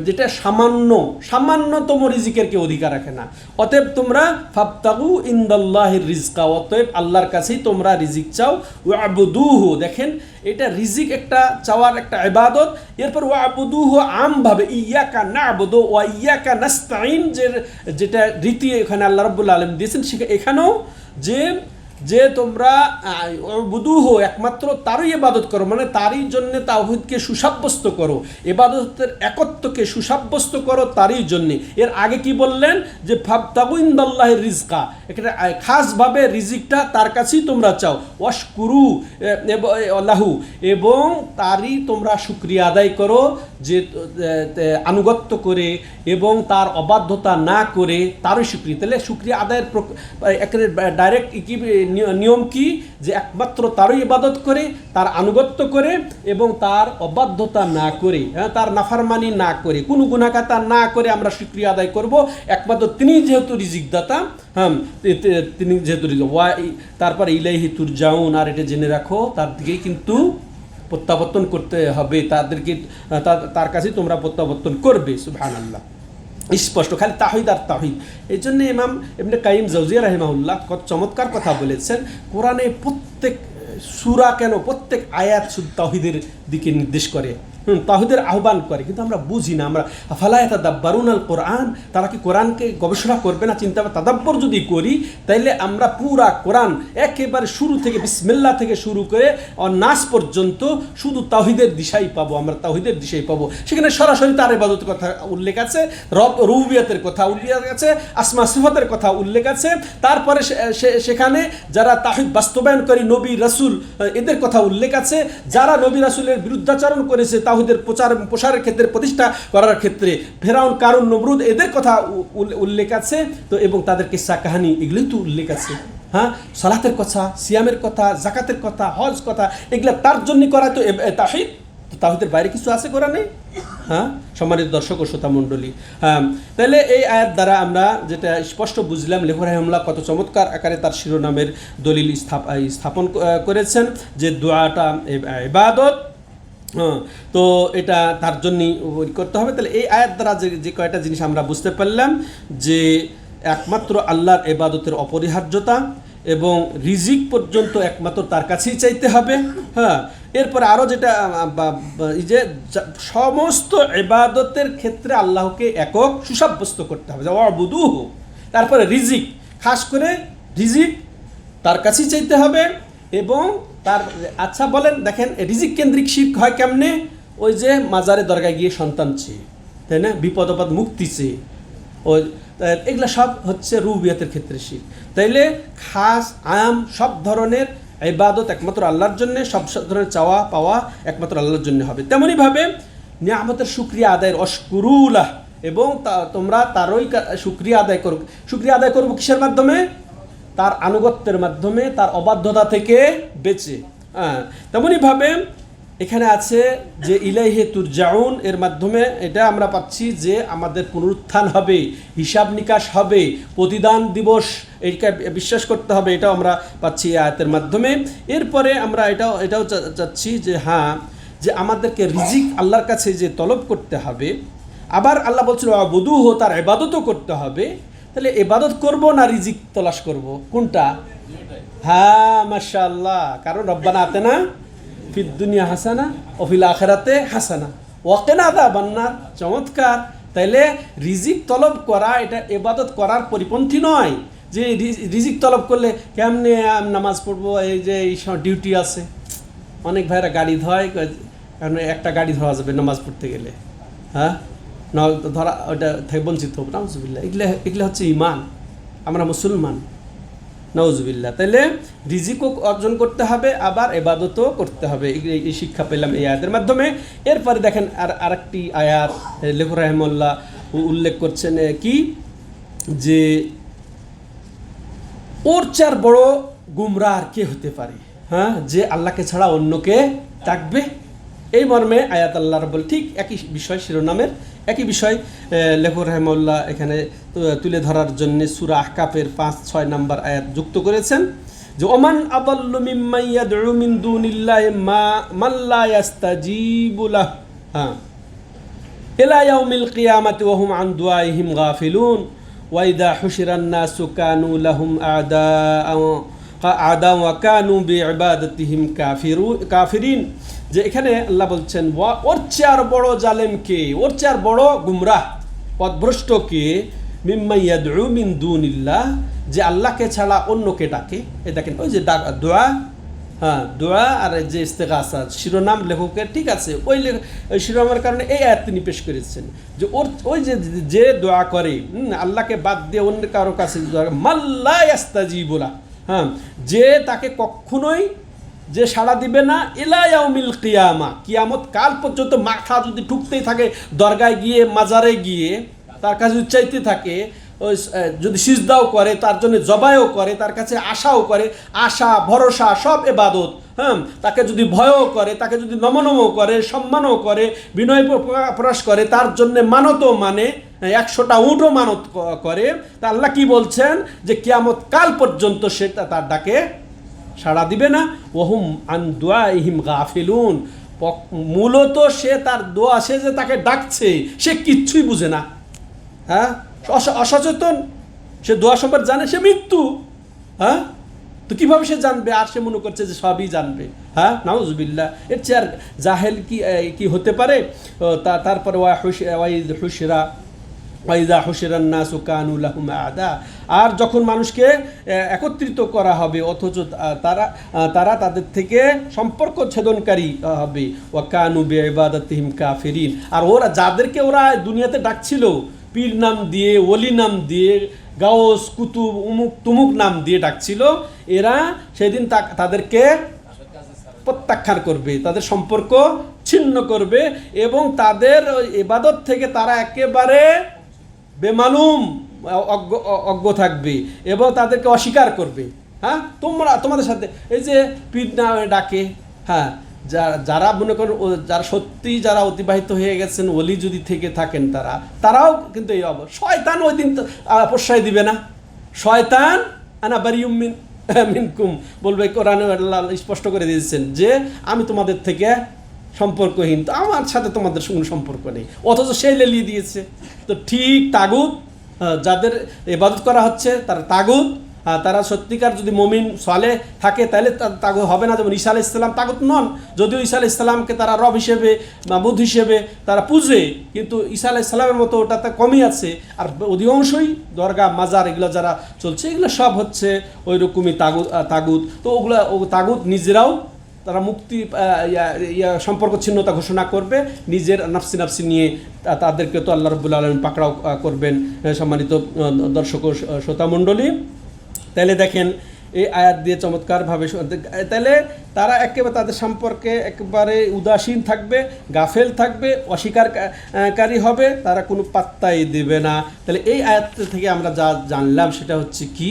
যেটা সামান্যতম রিজিকের কেউ অধিকার রাখে না। অতএব তোমরা ফাবতাগু ইনদাল্লাহির রিজকা, অতএব আল্লাহর কাছেই তোমরা রিজিক চাও। ওয়াবুদুহু, দেখেন এটা রিজিক একটা চাওয়ার একটা ইবাদত। এরপর ওয়াবুদুহু আমভাবে ইয়াকা না'বুদু ওয়া ইয়াকা নাস্তাঈন, যেটা রীতি এখানে আল্লাহ রাব্বুল আলামিন দিয়েছেন, এখানেও যে তোমরা বুদুহু একমাত্র তারই ইবাদত করো, মানে তারই জন্য তাওহীদকে সুসাব্যস্ত করো, ইবাদতের একত্বকে সুসাব্যস্ত করো তারই জন্য। এর আগে কি বললেন? যে ফাবতাগু ইনদাল্লাহির রিজকা, এটা খাসভাবে রিজিকটা তার কাছেই তোমরা চাও। ওয়াশকুরু লাহু, এবং তারই তোমরা শুকরিয়া আদায় করো, যে আনুগত্য করে এবং তার অবাধ্যতা না করে তারই শুকরিয়া। তাহলে শুকরিয়া আদায়ের একেবারে ডাইরেক্ট নিয়ম কি? যে একমাত্র তারই ইবাদত করে, তার আনুগত্য করে এবং তার অবাধ্যতা না করে, তার নাফরমানি না করে, কোনো গুনাহগাতা না করে আমরা শুকরিয়া আদায় করব। একমাত্র তিনি যেহেতু রিজিকদাতা, তিনি যেহেতু তারপর ইলাইহি তুরজাউন, আর এটা জেনে রাখো তার দিকেই কিন্তু প্রত্যাবর্তন করতে হবে, তার কাছে তোমরা প্রত্যাবর্তন করবে। সুবহানাল্লাহ, স্পষ্ট, খালি তাওহীদ আর তাওহীদ। এই জন্য ইমাম ইবনে কাইয়িম জাওজিয়া রাহিমাহুল্লাহ কত চমৎকার কথা বলেছেন, কোরআনে প্রত্যেক সূরা কেন প্রত্যেক আয়াত শুধু তাওহীদের দিকে নির্দেশ করে, তাওহীদের আহ্বান করে, কিন্তু আমরা বুঝি না। আমরা আফালা ইয়াতাদাব্বারুনাল কোরআন, তারা কি কোরআনকে গবেষণা করবে না, চিন্তা বা তাদাব্বর যদি করি, তাইলে আমরা পুরা কোরআন একেবারে শুরু থেকে বিসমিল্লাহ থেকে শুরু করে নাস পর্যন্ত শুধু তাওহীদের দিশাই পাবো, আমরা তাওহীদের দিশাই পাবো। সেখানে সরাসরি তার ইবাদতের কথা উল্লেখ আছে, রুবুবিয়তের কথা উল্লেখ আছে, আসমা সিফাতের কথা উল্লেখ আছে। তারপরে সেখানে যারা তাওহীদ বাস্তবায়ন করে নবী রাসূল, এদের কথা উল্লেখ আছে। যারা নবী রাসূলের বিরুদ্ধাচরণ করেছে তাওহীদের প্রসারের ক্ষেত্রে, প্রতিষ্ঠা করার ক্ষেত্রে, ফেরাউন, কারুন, নমরুদ, এদের কথা উল্লেখ আছে। তো এবং তাদের কিসসা কাহিনী এগুলোই তো উল্লেখ আছে। সালাতের কথা, সিয়ামের কথা, যাকাতের কথা, হজ কথা, এগুলা তার জন্য করা। তো তাওহীদ, তাওহীদের বাইরে কিছু আছে কোরআনে? সম্মানিত দর্শক ও শ্রোতা মণ্ডলী, তাহলে এই আয়াত দ্বারা আমরা যেটা স্পষ্ট বুঝলাম, লেখক রাহিমাহুল্লাহ কত চমৎকার আকারে তার শিরোনামের দলিল স্থাপন করেছেন, যে দোয়াটা ইবাদত, তো এটা তার জন্যই করতে হবে। তাহলে এই আয়াত দ্বারা যে কয়টা জিনিস আমরা বুঝতে পারলাম, যে একমাত্র আল্লাহর ইবাদতের অপরিহার্যতা, এবং রিজিক পর্যন্ত একমাত্র তার কাছেই চাইতে হবে। হ্যাঁ, এরপরে আরও যেটা এই যে সমস্ত ইবাদতের ক্ষেত্রে আল্লাহকে একক সুসাব্যস্ত করতে হবে, ওয়াবুদুহু। তারপরে রিজিক, খাস করে রিজিক তার কাছেই চাইতে হবে। এবং তার আচ্ছা বলেন, দেখেন রিজিক কেন্দ্রিক শিরক হয় কেমনে? ওই যে মাজারে দরগায় গিয়ে সন্তান চেয়ে, তাই না, বিপদ আপদ মুক্তি চেয়ে, ওই এগুলো সব হচ্ছে রুবিয়াতের ক্ষেত্রে শিরক। তাইলে খাস আম সব ধরনের ইবাদত একমাত্র আল্লাহর জন্য, সব ধরনের চাওয়া পাওয়া একমাত্র আল্লাহর জন্য হবে। তেমনইভাবে নিয়ামতের শুকরিয়া আদায়ের অশকুরুলাহ, এবং তোমরা তারই শুকরিয়া আদায় করো। শুকরিয়া আদায় করবো কিসের মাধ্যমে? তার আনুগত্যের মাধ্যমে, তার অবাধ্যতা থেকে বেঁচে। হ্যাঁ, তেমনইভাবে এখানে আছে যে ইলাইহি তুরজাউন, এর মাধ্যমে এটা আমরা পাচ্ছি যে আমাদের পুনরুত্থান হবে, হিসাব নিকাশ হবে, প্রতিদান দিবস এইটা বিশ্বাস করতে হবে, এটাও আমরা পাচ্ছি আয়াতের মাধ্যমে। এরপরে আমরা এটাও চাচ্ছি যে হ্যাঁ, যে আমাদেরকে রিজিক আল্লাহর কাছে যে তলব করতে হবে। আবার আল্লাহ বলছিল আবুদুহু, তার ইবাদতও করতে হবে। তাহলে ইবাদত করব না রিজিক তলাশ করব, কোনটা? হ্যাঁ, মাশাআল্লাহ, কারণ রব্বানা আতিনা ফিদ দুনিয়া হাসানা ও ফিল আখিরাতে হাসানা ওয়া কিনা আযাবান নার। চমৎকার। তাইলে রিজিক তলব করা এটা ইবাদত করার পরিপন্থী নয়, যে রিজিক তলব করলে কেমনে নামাজ পড়বো, এই যে এই সব ডিউটি আছে। অনেক ভাইরা গাড়ি ধয়, কারণ একটা গাড়ি ধরা যাবে নামাজ পড়তে গেলে, হ্যাঁ, ধরা ওটা থেকে বঞ্চিত হবো। নাউজুবিল্লাহ, এগুলো হচ্ছে ইমান, আমরা মুসলমান। নাউজুবিল্লাহ। তাইলে রিজিকও অর্জন করতে হবে, আবার ইবাদতও করতে হবে। এই শিক্ষা পেলাম এই আয়াতের মাধ্যমে। এরপরে দেখেন আরেকটি আয়াত লেখক রাহিমাহুল্লাহ উল্লেখ করছেন কি, যে ওর চার বড় গুমরাহ আর কে হতে পারে, হ্যাঁ, যে আল্লাহকে ছাড়া অন্যকে ডাকবে। এই মর্মে আয়াত আল্লাহ রাব্বুল, ঠিক একই বিষয়, শিরোনামের একই বিষয় লেখক রাহিমাহুল্লাহ এখানে তুলে ধরার জন্য সূরা আহকাফের 5-6 নম্বর আয়াত যুক্ত করেছেন, যে ওমান আদাল্লু মিম্মান ইয়াদউ মিন দুনিল্লাহি মান লা ইস্তাজিবু লাহু ইলা ইয়াউমিল কিয়ামাতি ওয়া হুম আন দুআইহিম গাফিলুন ওয়া ইযা হুশিরান নাসু কানু লাহুম আদা ওয়া কানু বিইবাদাতিহিম কাফিরিন। যে এখানে আল্লাহ বলছেন ওর চেয়ে আর বড় জালেম কে, ওর চেয়ে আর বড় গুমরাহ পথভ্রষ্ট কে, মিম্মান ইয়াদউ মিন দুনিল্লাহ, যে আল্লাহকে ছাড়া অন্যকে ডাকে। এই দেখেন ওই যে দোয়া, হ্যাঁ, দোয়া আর যে ইস্তেগাসা শিরোনাম লেখকের, ঠিক আছে, ওই শিরোনামের কারণে এই আয়াত তিনি পেশ করেছেন, যে ওই যে দোয়া করে আল্লাহকে বাদ দিয়ে অন্য কারো কাছে, মাল্লা ইস্তাজিবু লাহু, হ্যাঁ, যে তাকে কখনোই যে সাড়া দিবে না, ইলা ইয়াউমিল কিয়ামা, কিয়ামত কাল পর্যন্ত মাথা যদি ঠুকতেই থাকে, দরগায় গিয়ে মাজারে গিয়ে তার কাছে চাইতে থাকে, ওই যদি সিজদাও করে, তার জন্য জবাইও করে, তার কাছে আশাও করে, আশা ভরসা সব ইবাদত, হ্যাঁ, তাকে যদি ভয়ও করে, তাকে যদি নমনমও করে, সম্মানও করে, বিনয় প্রকাশ করে, তার জন্য মানতও মানে, 100টা উটও মানত করে, তা আল্লাহ কি বলছেন, যে কিয়ামত কাল পর্যন্ত সে তার ডাকে সাড়া দিবে না। ওহুম আন দুআইহিম গাফিলুন, মূলত সে তার দোয়া, সে যে তাকে ডাকছে সে কিচ্ছুই বুঝে না, হ্যাঁ, অসচেতন, সে দোয়া সম্পর্কে জানে, সে মৃত্যু, হ্যাঁ, তো কীভাবে সে জানবে? আর সে মনে করছে যে সবই জানবে, হ্যাঁ, নাউজুবিল্লাহ। এর চেয়ে আর জাহেল কি হতে পারে? তারপরে ওয়াইদা হুশিরান নাসু কানু লাহুম আদা, আর যখন মানুষকে একত্রিত করা হবে অথচ তারা তাদের থেকে সম্পর্ক ছেদনকারী হবে, ওয়া কানু বিইবাদাতিহিম কাফিরিন, আর যাদেরকে ওরা দুনিয়াতে ডাকছিল পীর নাম দিয়ে, ওলি নাম দিয়ে, গাউস কুতুব উমুক তুমুক নাম দিয়ে ডাকছিল, এরা সেদিন তাদেরকে প্রত্যাখ্যান করবে, তাদের সম্পর্ক ছিন্ন করবে, এবং তাদের ইবাদত থেকে তারা একেবারে বেমালুম অজ্ঞ থাকবে, এবং তাদেরকে অস্বীকার করবে। হ্যাঁ, তোমাদের সাথে এই যে পীর নামে ডাকে, হ্যাঁ, যারা মনে করেন যারা সত্যি যারা অতিবাহিত হয়ে গেছেন, ওলি যদি থেকে থাকেন, তারাও কিন্তু এই শয়তান ওই দিন প্রশ্রয় দিবে না। শয়তান আনা বারিউম মিনকুম বলবে, কোরআনে আল্লাহ স্পষ্ট করে দিয়েছেন যে আমি তোমাদের থেকে সম্পর্কহীন, তো আমার সাথে তোমাদের কোনো সম্পর্ক নেই, অথচ সেই লেলিয়ে দিয়েছে। তো ঠিক তাগুত, যাদের ইবাদত করা হচ্ছে তারা তাগুত, তারা সত্যিকার যদি মুমিন সালেহ থাকে তাহলে তাগুত হবে না। যেমন ঈসা আলাইহিস সালাম তাগুত নন, যদিও ঈসা আলাইহিস সালামকে তারা রব হিসেবে মাবুদ হিসেবে তারা পুজে, কিন্তু ঈসা আলাইহিস সালামের মতো ওটাতে কমই আছে। আর অধিকাংশই দরগা মাজার এগুলো যারা চলছে এগুলো সব হচ্ছে ওই রকমই তাগুত। তো ওগুলো তাগুত নিজেরাও তারা মুক্তি সম্পর্ক ছিন্নতা ঘোষণা করবে, নিজের নাফসি নিয়ে তাদেরকে তো আল্লাহ রাব্বুল আলামিন পাকড়াও করবেন। সম্মানিত দর্শক ও শ্রোতামণ্ডলী, তাহলে দেখেন এই আয়াত দিয়ে চমৎকারভাবে, তাহলে তারা একেবারে তাদের সম্পর্কে একেবারে উদাসীন থাকবে, গাফেল থাকবে, অস্বীকারী হবে, তারা কোনো পাত্তাই দেবে না। তাহলে এই আয়াত থেকে আমরা যা জানলাম সেটা হচ্ছে কি,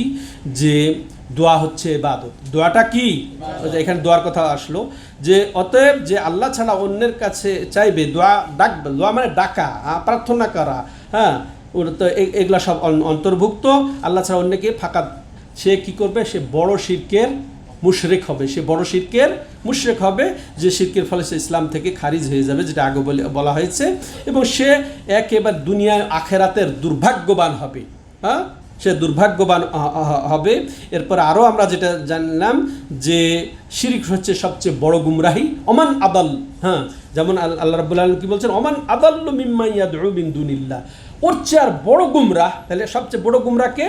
যে দোয়া হচ্ছে ইবাদত। দোয়াটা কি, এখানে দোয়ার কথা আসলো, যে অতএব যে আল্লাহ ছাড়া অন্যের কাছে চাইবে, ডাকবে, দোয়া মানে ডাকা, প্রার্থনা করা, হ্যাঁ, ওটা তো এগুলা সব অন্তর্ভুক্ত। আল্লাহ ছাড়া অন্যকে ফাঁকা, সে কি করবে, সে বড় শিরকের মুশরিক হবে, সে বড় শিরকের মুশরিক হবে, যে শিরকের ফলে সে ইসলাম থেকে খারিজ হয়ে যাবে, যেটা আগে বলা হয়েছে। এবং সে একেবারে দুনিয়ায় আখেরাতের দুর্ভাগ্যবান হবে, হ্যাঁ, সে দুর্ভাগ্যবান হবে। এরপর আরও আমরা যেটা জানলাম যে শিরক হচ্ছে সবচেয়ে বড় গুমরাহি, অমান আদাল, হ্যাঁ, যেমন আল্লাহ রাব্বুল আলামিন কি বলছেন, অমান আদাল্লু মিম্মান ইয়াদউ মিন দুনিল্লাহ, ওর চেয়ে আর বড় গুমরাহ। তাহলে সবচেয়ে বড় গুমরাহকে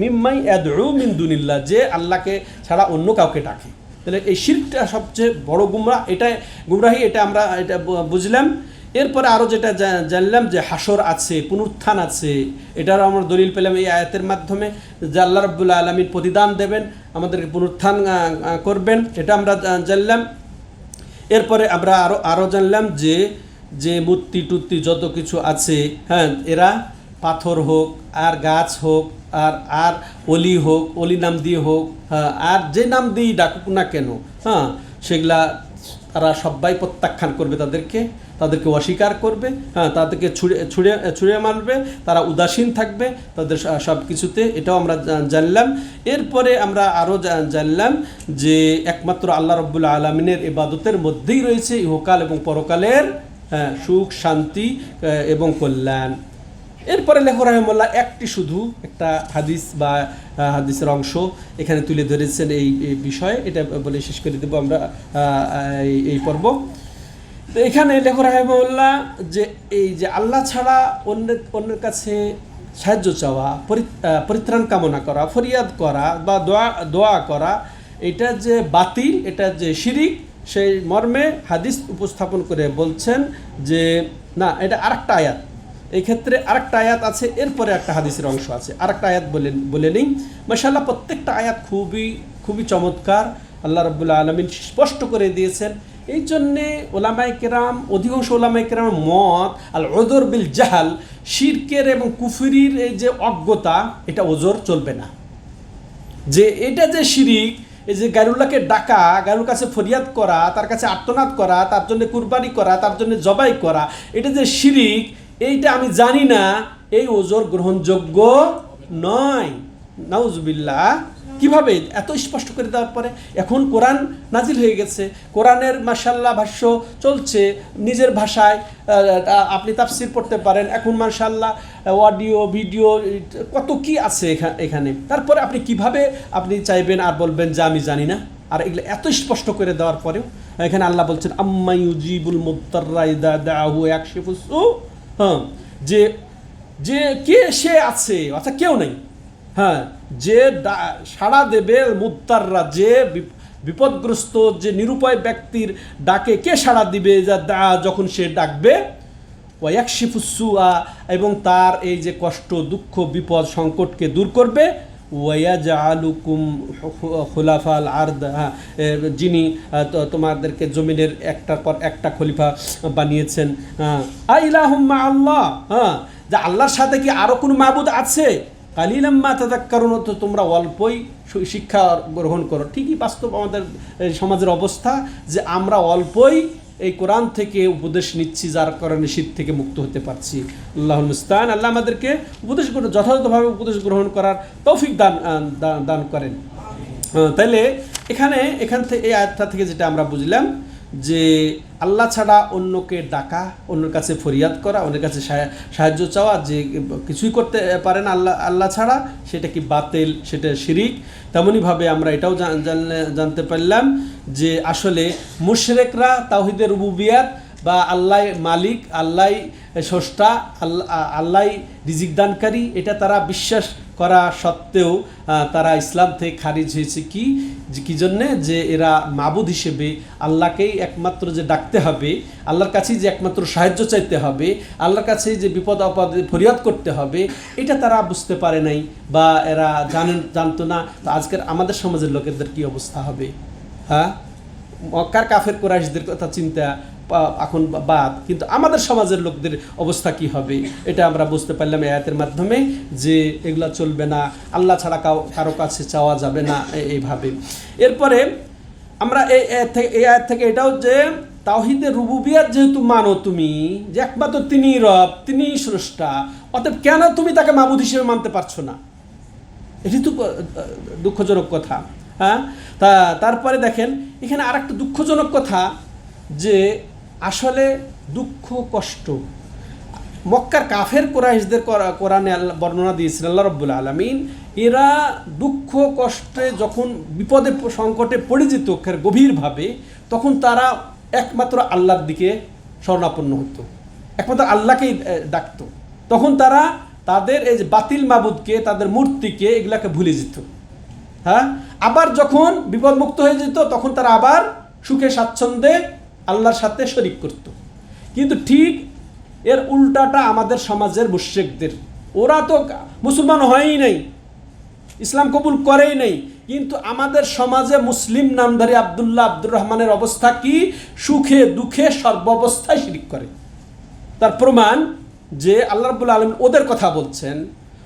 মিম্মান ইয়াদউ মিন দুনিল্লাহ, যে আল্লাহকে ছাড়া অন্য কাউকে ডাকে। তাহলে এই শিরকটা সবচেয়ে বড় গুমরাহ, এটা গুমরাহি, এটা আমরা এটা বুঝলাম। এরপরে আরও যেটা জানলাম যে হাসর আছে, পুনরুত্থান আছে, এটারও আমরা দলিল পেলাম এই আয়াতের মাধ্যমে, যে আল্লাহ রাব্বুল আলামিন প্রতিদান দেবেন, আমাদেরকে পুনরুত্থান করবেন, এটা আমরা জানলাম। এরপরে আমরা আরও জানলাম যে মূর্তি টুর্তি যত কিছু আছে, হ্যাঁ, এরা পাথর হোক আর গাছ হোক আর অলি হোক, অলি নাম দিয়ে হোক, হ্যাঁ, আর যে নাম দিয়েই ডাকুক না কেন, হ্যাঁ, সেগুলা তারা সবাই প্রত্যাখ্যান করবে, তাদেরকে অস্বীকার করবে, হ্যাঁ, তাদেরকে ছুঁড়ে মারবে, তারা উদাসীন থাকবে তাদের সব কিছুতে, এটাও আমরা জানলাম। এরপরে আমরা আরও জানলাম যে একমাত্র আল্লাহ রাব্বুল আলামিনের ইবাদতের মধ্যেই রয়েছে ইহকাল এবং পরকালের সুখ, শান্তি এবং কল্যাণ। এরপরে লেখক রাহিমাহুল্লাহ শুধু একটা হাদিস বা হাদিসের অংশ এখানে তুলে ধরেছেন এই বিষয়ে, এটা বলে শেষ করে দেবো আমরা এই পর্ব। তো এখানে লেখক রাহিমাহুল্লাহ যে এই যে আল্লাহ ছাড়া অন্যের কাছে সাহায্য চাওয়া, পরিত্রাণ কামনা করা, ফরিয়াদ করা বা দোয়া করা, এটা যে বাতিল, এটা যে শিরিক, সেই মর্মে হাদিস উপস্থাপন করে বলছেন যে না, এটা আরেকটা আয়াত, এই ক্ষেত্রে আরেকটা আয়াত আছে, এরপরে একটা হাদিসের অংশ আছে, আরেকটা আয়াত বলে নিই। মাশাআল্লাহ, প্রত্যেকটা আয়াত খুবই চমৎকার, আল্লাহ রাব্বুল আলামিন স্পষ্ট করে দিয়েছেন। এই জন্যে ওলামায়ে কেরাম, অধিকাংশ ওলামায়ে কেরামের মত, আল উযর বিল জাহাল, শিরকের এবং কুফরির এই যে অজ্ঞতা, এটা ওজর চলবে না, যে এটা যে শিরিক, এই যে গায়রুল্লাহকে ডাকা, গায়রুর কাছে ফরিয়াদ করা, তার কাছে আর্তনাদ করা, তার জন্য কুরবানি করা, তার জন্য জবাই করা, এটা যে শিরিক, এইটা আমি জানি না, এই ওজর গ্রহণযোগ্য নয়। নাউজুবিল্লাহ। কিভাবে এত স্পষ্ট করে দেওয়ার পরে? এখন কোরআন নাজিল হয়ে গেছে, কোরআনের মাশাআল্লাহ ভাষ্য চলছে নিজের ভাষায়, আপনি তাফসির পড়তে পারেন, এখন মাশাআল্লাহ অডিও ভিডিও কত কি আছে এখানে। তারপরে আপনি কিভাবে আপনি চাইবেন আর বলবেন যে আমি জানি না? আর এগুলো এত স্পষ্ট করে দেওয়ার পরেও এখানে আল্লাহ বলছেন আম্মা ইউজিবুল মুত্তাররা ইযা দাআহু ইয়াকশিফুস সু, হ্যাঁ, যে কে সে আছে, অর্থাৎ কেউ নেই, হ্যাঁ, যে সাড়া দেবে, মুত্তাররা, যে বিপদগ্রস্ত, যে নিরুপায় ব্যক্তির ডাকে কে সাড়া দিবে, যখন সে ডাকবে, ওয়াকশিফুস সুআ, এবং তার এই যে কষ্ট, দুঃখ, বিপদ, সংকটকে দূর করবে, ওয়ায়াজআলুকুম খুলাফাল আরদ, যিনি তোমাদেরকে জমিনের একটার পর একটা খলিফা বানিয়েছেন। আইলাহুম মা আল্লাহ, হ্যাঁ, যে আল্লাহর সাথে কি আরো কোনো মাবুদ আছে? কালিলাম মা তাযাক্কারুন, তো তোমরা অল্পই শিক্ষা গ্রহণ করো। ঠিকই বাস্তব আমাদের সমাজের অবস্থা, যে আমরা অল্পই এই কোরআন থেকে উপদেশ নিচ্ছি, যার কারণে শীত থেকে মুক্ত হতে পারছি। আল্লাহুল মুস্তাআন। আল্লাহ আমাদেরকে যথাযথভাবে উপদেশ গ্রহণ করার তৌফিক দান করেন। তাইলে এখান থেকে এই আয়াতটা থেকে যেটা আমরা বুঝলাম যে আল্লাহ ছাড়া অন্যকে ডাকা, অন্যের কাছে ফরিয়াদ করা, অন্যের কাছে সাহায্য চাওয়া, যে কিছুই করতে পারে না আল্লাহ ছাড়া, সেটা কি বাতিল, সেটা শিরিক। তেমনইভাবে আমরা এটাও জানতে পারলাম যে আসলে মুশরিকরা তাওহীদের রুবুবিয়াত বা আল্লাহ মালিক, আল্লাহ স্রষ্টা, আল্লাহ রিজিক দানকারী, এটা তারা বিশ্বাস করা সত্ত্বেও তারা ইসলাম থেকে খারিজ হয়েছে। কি জন্যে? যে এরা মাবুদ হিসেবে আল্লাহকেই একমাত্র যে ডাকতে হবে, আল্লাহর কাছেই যে একমাত্র সাহায্য চাইতে হবে, আল্লাহর কাছে যে বিপদ আপদে ফরিয়াদ করতে হবে, এটা তারা বুঝতে পারে নাই বা এরা জানতো না। তো আজকের আমাদের সমাজের লোকেদের কি অবস্থা হবে? হ্যাঁ, মক্কার কাফের কুরাইশদের কথা চিন্তা এখন বাদ, কিন্তু আমাদের সমাজের লোকদের অবস্থা কি হবে এটা আমরা বুঝতে পারলাম এই আয়াতের মাধ্যমে, যে এগুলা চলবে না, আল্লাহ ছাড়া কারো কাছে চাওয়া যাবে না এইভাবে। এরপরে আমরা এই আয়াত থেকে এটাও যে তাওহীদের রুবুবিয়াত যেহেতু মানো তুমি, যে একমাত্র তিনিই রব, তিনিই স্রষ্টা, অতএব কেন তুমি তাকে মাবুদ হিসেবে মানতে পারছো না? এটি তো দুঃখজনক কথা। হ্যাঁ, তারপরে দেখেন এখানে আর একটা দুঃখজনক কথা, যে আসলে দুঃখ কষ্ট মক্কার কাফের কুরাইশদের কোরআনে বর্ণনা দিয়েছিলেন আল্লাহ রাব্বুল আলামিন। এরা দুঃখ কষ্টে যখন বিপদে সংকটে পড়ে যেত গভীরভাবে, তখন তারা একমাত্র আল্লাহর দিকে শরণাপন্ন হতো, একমাত্র আল্লাহকেই ডাকত। তখন তারা তাদের এই যে বাতিল মাবুদকে, তাদের মূর্তিকে, এগুলাকে ভুলে যেত। হ্যাঁ, আবার যখন বিপদমুক্ত হয়ে যেত, তখন তারা আবার সুখে স্বাচ্ছন্দ্যে আল্লাহর সাথে শরিক করত। কিন্তু ঠিক এর উল্টাটা আমাদের সমাজের মুশরিকদের। ওরা তো মুসলমান হয়ই নাই, ইসলাম কবুল করেই নাই, কিন্তু আমাদের সমাজে মুসলিম নামধারী আব্দুল্লাহ, আব্দুর রহমানের অবস্থা কি? সুখে দুঃখে সর্বাবস্থায় শিরিক করে। তার প্রমাণ যে আল্লাহ রাব্বুল আলামিন ওদের কথা বলছেন,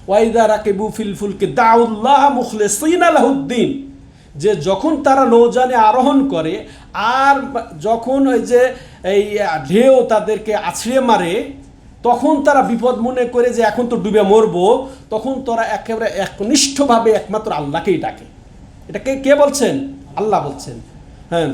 ওয়াইদা রাকিবু ফিল ফুলকি দাউল্লাহ মুখলিসিনা লাহুদ্দিন, যে যখন তারা নৌযানে আরোহণ করে আর যখন ওই যে এই ঢেউ তাদেরকে আছড়ে মারে, তখন তারা বিপদ মনে করে যে এখন তো ডুবে মরবো, তখন তারা একেবারে একনিষ্ঠভাবে একমাত্র আল্লাহকেই ডাকে। এটা কে বলছেন? আল্লাহ বলছেন। হ্যাঁ,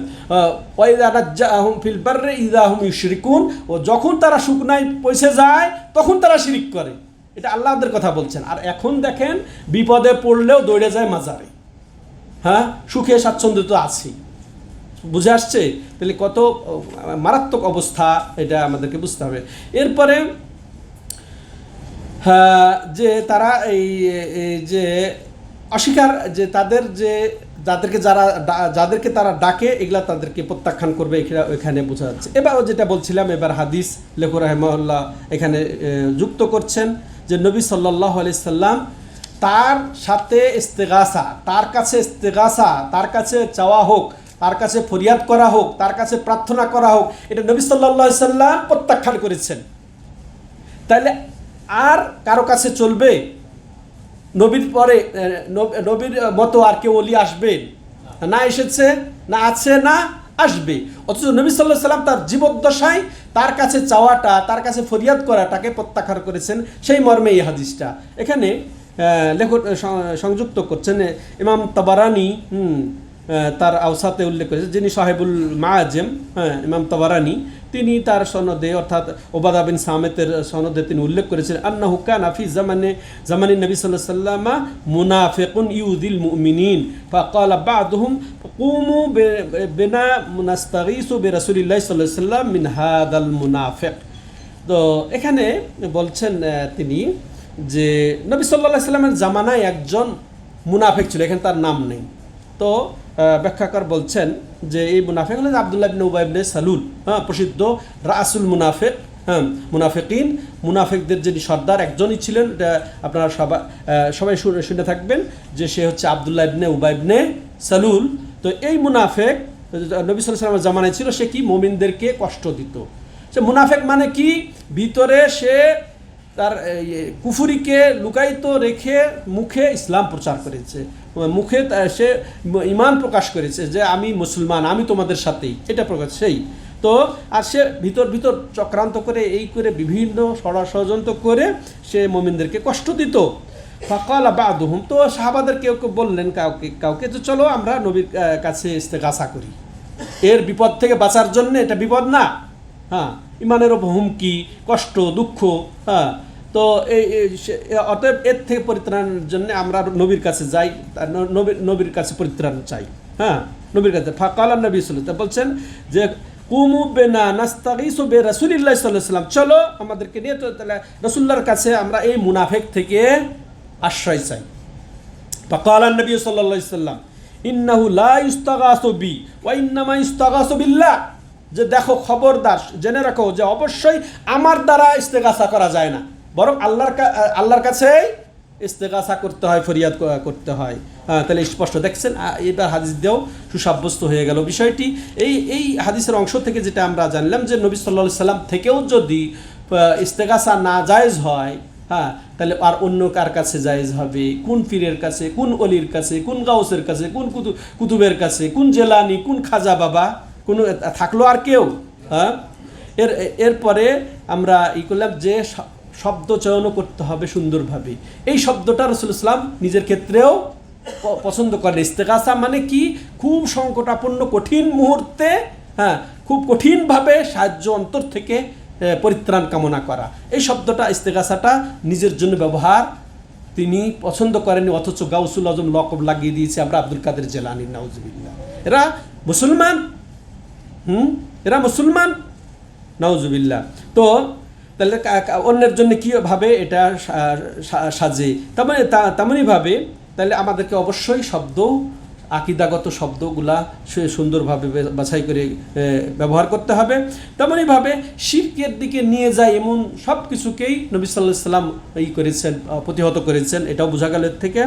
ওয়াইদা নাজ্জাহুম ফিল বাররি ইযা হুম ইউশরিকুন, ও যখন তারা শুকনায় পৌঁছে যায় তখন তারা শিরিক করে। এটা আল্লাহদের কথা বলছেন। আর এখন দেখেন বিপদে পড়লেও দৌড়ে যায় মাজারে। হ্যাঁ, সুখে স্বাচ্ছন্দ্য তো আছি। বুঝে আসছে? তাহলে কত মারাত্মক অবস্থা, এটা আমাদেরকে বুঝতে হবে। এরপরে যে তারা এই যে অস্বীকার, যে তাদের যে যাদেরকে তারা ডাকে, এগুলা তাদেরকে প্রত্যাখ্যান করবে, এখানে বোঝা যাচ্ছে। এবার যেটা বলছিলাম, এবার হাদিস লেখক রাহিমাহুল্লাহ এখানে যুক্ত করছেন যে নবী সাল্লাল্লাহু আলাইহি সাল্লাম তার সাথে ইস্তেগাসা, তার কাছে চাওয়া হোক, তার কাছে ফরিয়াদ করা হোক, তার কাছে প্রার্থনা করা হোক, এটা নবী সাল্লাল্লাহু আলাইহি সাল্লাম প্রত্যাখ্যান করেছেন। তাহলে আর কারো কাছে চলবে? নবীর পরে নবীর মতো আর কেউ ওলি আসবে না? এসেছে না, আছে না, আসবে। অথচ নবী সাল্লাল্লাহু আলাইহি সাল্লাম তার জীবদ্দশায় তার কাছে চাওয়াটা, তার কাছে ফরিয়াদ করাটাকে প্রত্যাখ্যান করেছেন। সেই মর্মে এই হাদিসটা এখানে লেখক সংযুক্ত করছেন। ইমাম তাবারানি তার আওসাতে উল্লেখ করেছেন, যিনি সাহেবুল মাআজেম, ইমাম তাবারানি, তিনি তার সনদে অর্থাৎ ওবাদা বিন সামেতের সনদে তিনি উল্লেখ করেছেন আন্নাহু কানা ফি জামানিন নবী সাল্লাল্লাহু আলাইহি ওয়াসাল্লাম মুনাফিকুন ইউযিল মুমিনিন ফাকালা বা'দুহুম কুমু বিনা নাস্তাগীসু বিরাসূলিল্লাহি সাল্লাল্লাহু আলাইহি ওয়াসাল্লাম মিন হাদাল মুনাফিক। তো এখানে বলছেন তিনি যে নবী সাল্লাল্লাহু আলাইহি ওয়াসাল্লামের জামানায় একজন মুনাফিক ছিল, এখানে তার নাম নেই। তো ব্যাখ্যাকার বলছেন যে এই মুনাফিক হলেন আব্দুল্লাহ ইবনে উবাই ইবনে সালুল, প্রসিদ্ধ রাসুল মুনাফিক, মুনাফিকিন, মুনাফিকদের যিনি সর্দার একজনই ছিলেন। এটা আপনারা সবাই শুনে থাকবেন যে সে হচ্ছে আব্দুল্লাহ ইবনে উবাই ইবনে সালুল। তো এই মুনাফিক নবী সাল্লাল্লাহু আলাইহি ওয়াসাল্লামের জামানায় ছিল। সে কি? মুমিনদেরকে কষ্ট দিত। সে মুনাফিক মানে কি? ভিতরে সে তার কুফুরিকে লুকায়িত রেখে মুখে ইসলাম প্রচার করেছে, মুখে সে ঈমান প্রকাশ করেছে যে আমি মুসলমান, আমি তোমাদের সাথেই, এটা প্রকাশ সেই। তো আর সে ভিতর চক্রান্ত করে এই করে বিভিন্ন ষড়যন্ত্র করে সে মুমিনদেরকে কষ্ট দিত। ফাকালা বা'দুহুম, তো সাহাবাদের কেউ কেউ বললেন কাউকে যে চলো আমরা নবীর কাছে ইস্তেগাসা করি, এর বিপদ থেকে বাঁচার জন্য এটা বিপদ না, হ্যাঁ, ইমানের ওপর হুমকি, কষ্ট, দুঃখ, হ্যাঁ। তো অতএব এর থেকে পরিত্রাণের জন্য আমরা নবীর কাছে যাই, নবীর কাছে পরিত্রাণ চাই, হ্যাঁ, নবীর কাছে। ফাকালান নবী সাল্লাল্লাহু আলাইহি ওয়াসাল্লাম বলছেন যে কুমু বিনা নাস্তাগীসু বিরাসূলিল্লাহ সাল্লাল্লাহু আলাইহি ওয়াসাল্লাম, চলো আমাদেরকে নিয়ে তো তাহলে রাসূলুল্লাহর কাছে আমরা এই মুনাফিক থেকে আশ্রয় চাই। ফাকালান নবী সাল্লাল্লাহু আলাইহি ওয়াসাল্লাম ইন্নাহু লা ইস্তাগাসু বি ওয়া ইন্নামা ইস্তাগাসু বিল্লাহ, যে দেখো, খবরদার, জেনে রাখো যে অবশ্যই আমার দ্বারা ইস্তেগাসা করা যায় না, বরং আল্লাহর কাছে ইস্তেগাসা করতে হয়, ফরিয়াদ করতে হয়। হ্যাঁ, তাহলে স্পষ্ট দেখছেন, এবার হাদিস দিয়েও সুসাব্যস্ত হয়ে গেল বিষয়টি। এই হাদিসের অংশ থেকে যেটা আমরা জানলাম যে নবী সাল্লাল্লাহু আলাইহি সাল্লাম থেকেও যদি ইস্তেগাসা না জায়েজ হয়, হ্যাঁ, তাহলে আর অন্য কার কাছে জায়েজ হবে? কোন পীরের কাছে, কোন অলির কাছে, কোন গাউসের কাছে, কোন কুতুবের কাছে, কোন জেলানি, কোন খাজা বাবা, কোন থাকলো আর কেউ? হ্যাঁ, এরপরে আমরা করলাম যে শব্দ চয়নও করতে হবে সুন্দরভাবে। এই শব্দটা রাসূলুল্লাহ সাল্লাল্লাহু আলাইহি ওয়াসাল্লাম নিজের ক্ষেত্রেও পছন্দ করেন। ইস্তেগাসা মানে কি? খুব সংকটাপন্ন কঠিন মুহূর্তে, হ্যাঁ, খুব কঠিনভাবে সাহায্য, অন্তর থেকে পরিত্রাণ কামনা করা, এই শব্দটা, ইস্তেগাসাটা নিজের জন্য ব্যবহার তিনি পছন্দ করেননি, অথচ গাউসুল আজম লকব লাগিয়ে দিয়েছে আমরা আব্দুল কাদের জিলানী, নাউজুবিল্লাহ। এরা মুসলমান, এরা মুসলমান, নাউজুবিল্লাহ। তো তাহলে অন্যের জন্য কীভাবে এটা সাজে, তেমনইভাবে তাহলে আমাদেরকে অবশ্যই শব্দ, আকীদাগত শব্দগুলা সুন্দরভাবে বাছাই করে ব্যবহার করতে হবে। তেমনইভাবে শিরকের দিকে নিয়ে যায় এমন সব কিছুকেই নবী সাল্লাল্লাহু আলাইহি সাল্লাম করেছেন, প্রতিহত করেছেন, এটাও বোঝা গেল এর থেকে।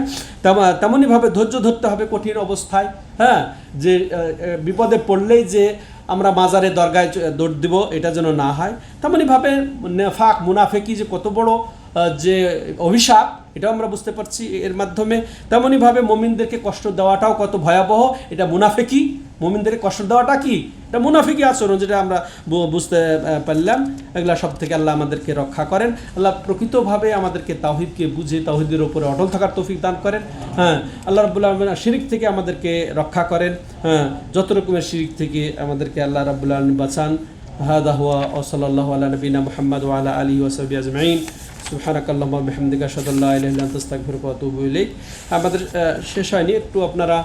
তেমনইভাবে ধৈর্য ধরতে হবে কঠিন অবস্থায়, হ্যাঁ, যে বিপদে পড়লেই যে আমরা মাজারে দরগায় দৌড় দিব, এটা যেন না হয়। তেমনইভাবে নেফাক, মুনাফিকি যে কত বড় যে অভিশাপ, এটাও আমরা বুঝতে পারছি এর মাধ্যমে। তেমনইভাবে মুমিনদেরকে কষ্ট দেওয়াটাও কত ভয়াবহ, এটা মুনাফিকি। মুমিনদেরকে কষ্ট দেওয়াটা কি? এটা মুনাফিকি আচরণ, যেটা আমরা বুঝতে পারলাম। এগুলা সব থেকে আল্লাহ আমাদেরকে রক্ষা করেন। আল্লাহ প্রকৃতভাবে আমাদেরকে তাওহীদকে বুঝে তাওহীদের উপরে অটল থাকার তৌফিক দান করেন। হ্যাঁ, আল্লাহ রাব্বুল আলামিন শিরক থেকে আমাদেরকে রক্ষা করেন। হ্যাঁ, যত রকমের শিরক থেকে আমাদেরকে আল্লাহ রাব্বুল আলামিন বাঁচান। হাদা হুয়া ওয়া সাল্লাল্লাহু আলা নবিনা মুহাম্মদ ওয়া আলা আলিহি ওয়া সাহবিহি আজমাইন। সুবহানাকাল্লাহুম্মা ওয়া বিহামদিকা আশহাদু আল্লা ইলাহা ইল্লা আনতা আস্তাগফিরুকা ওয়া আতুবু ইলাইক। আমাদের শেষ হয়নি, একটু আপনারা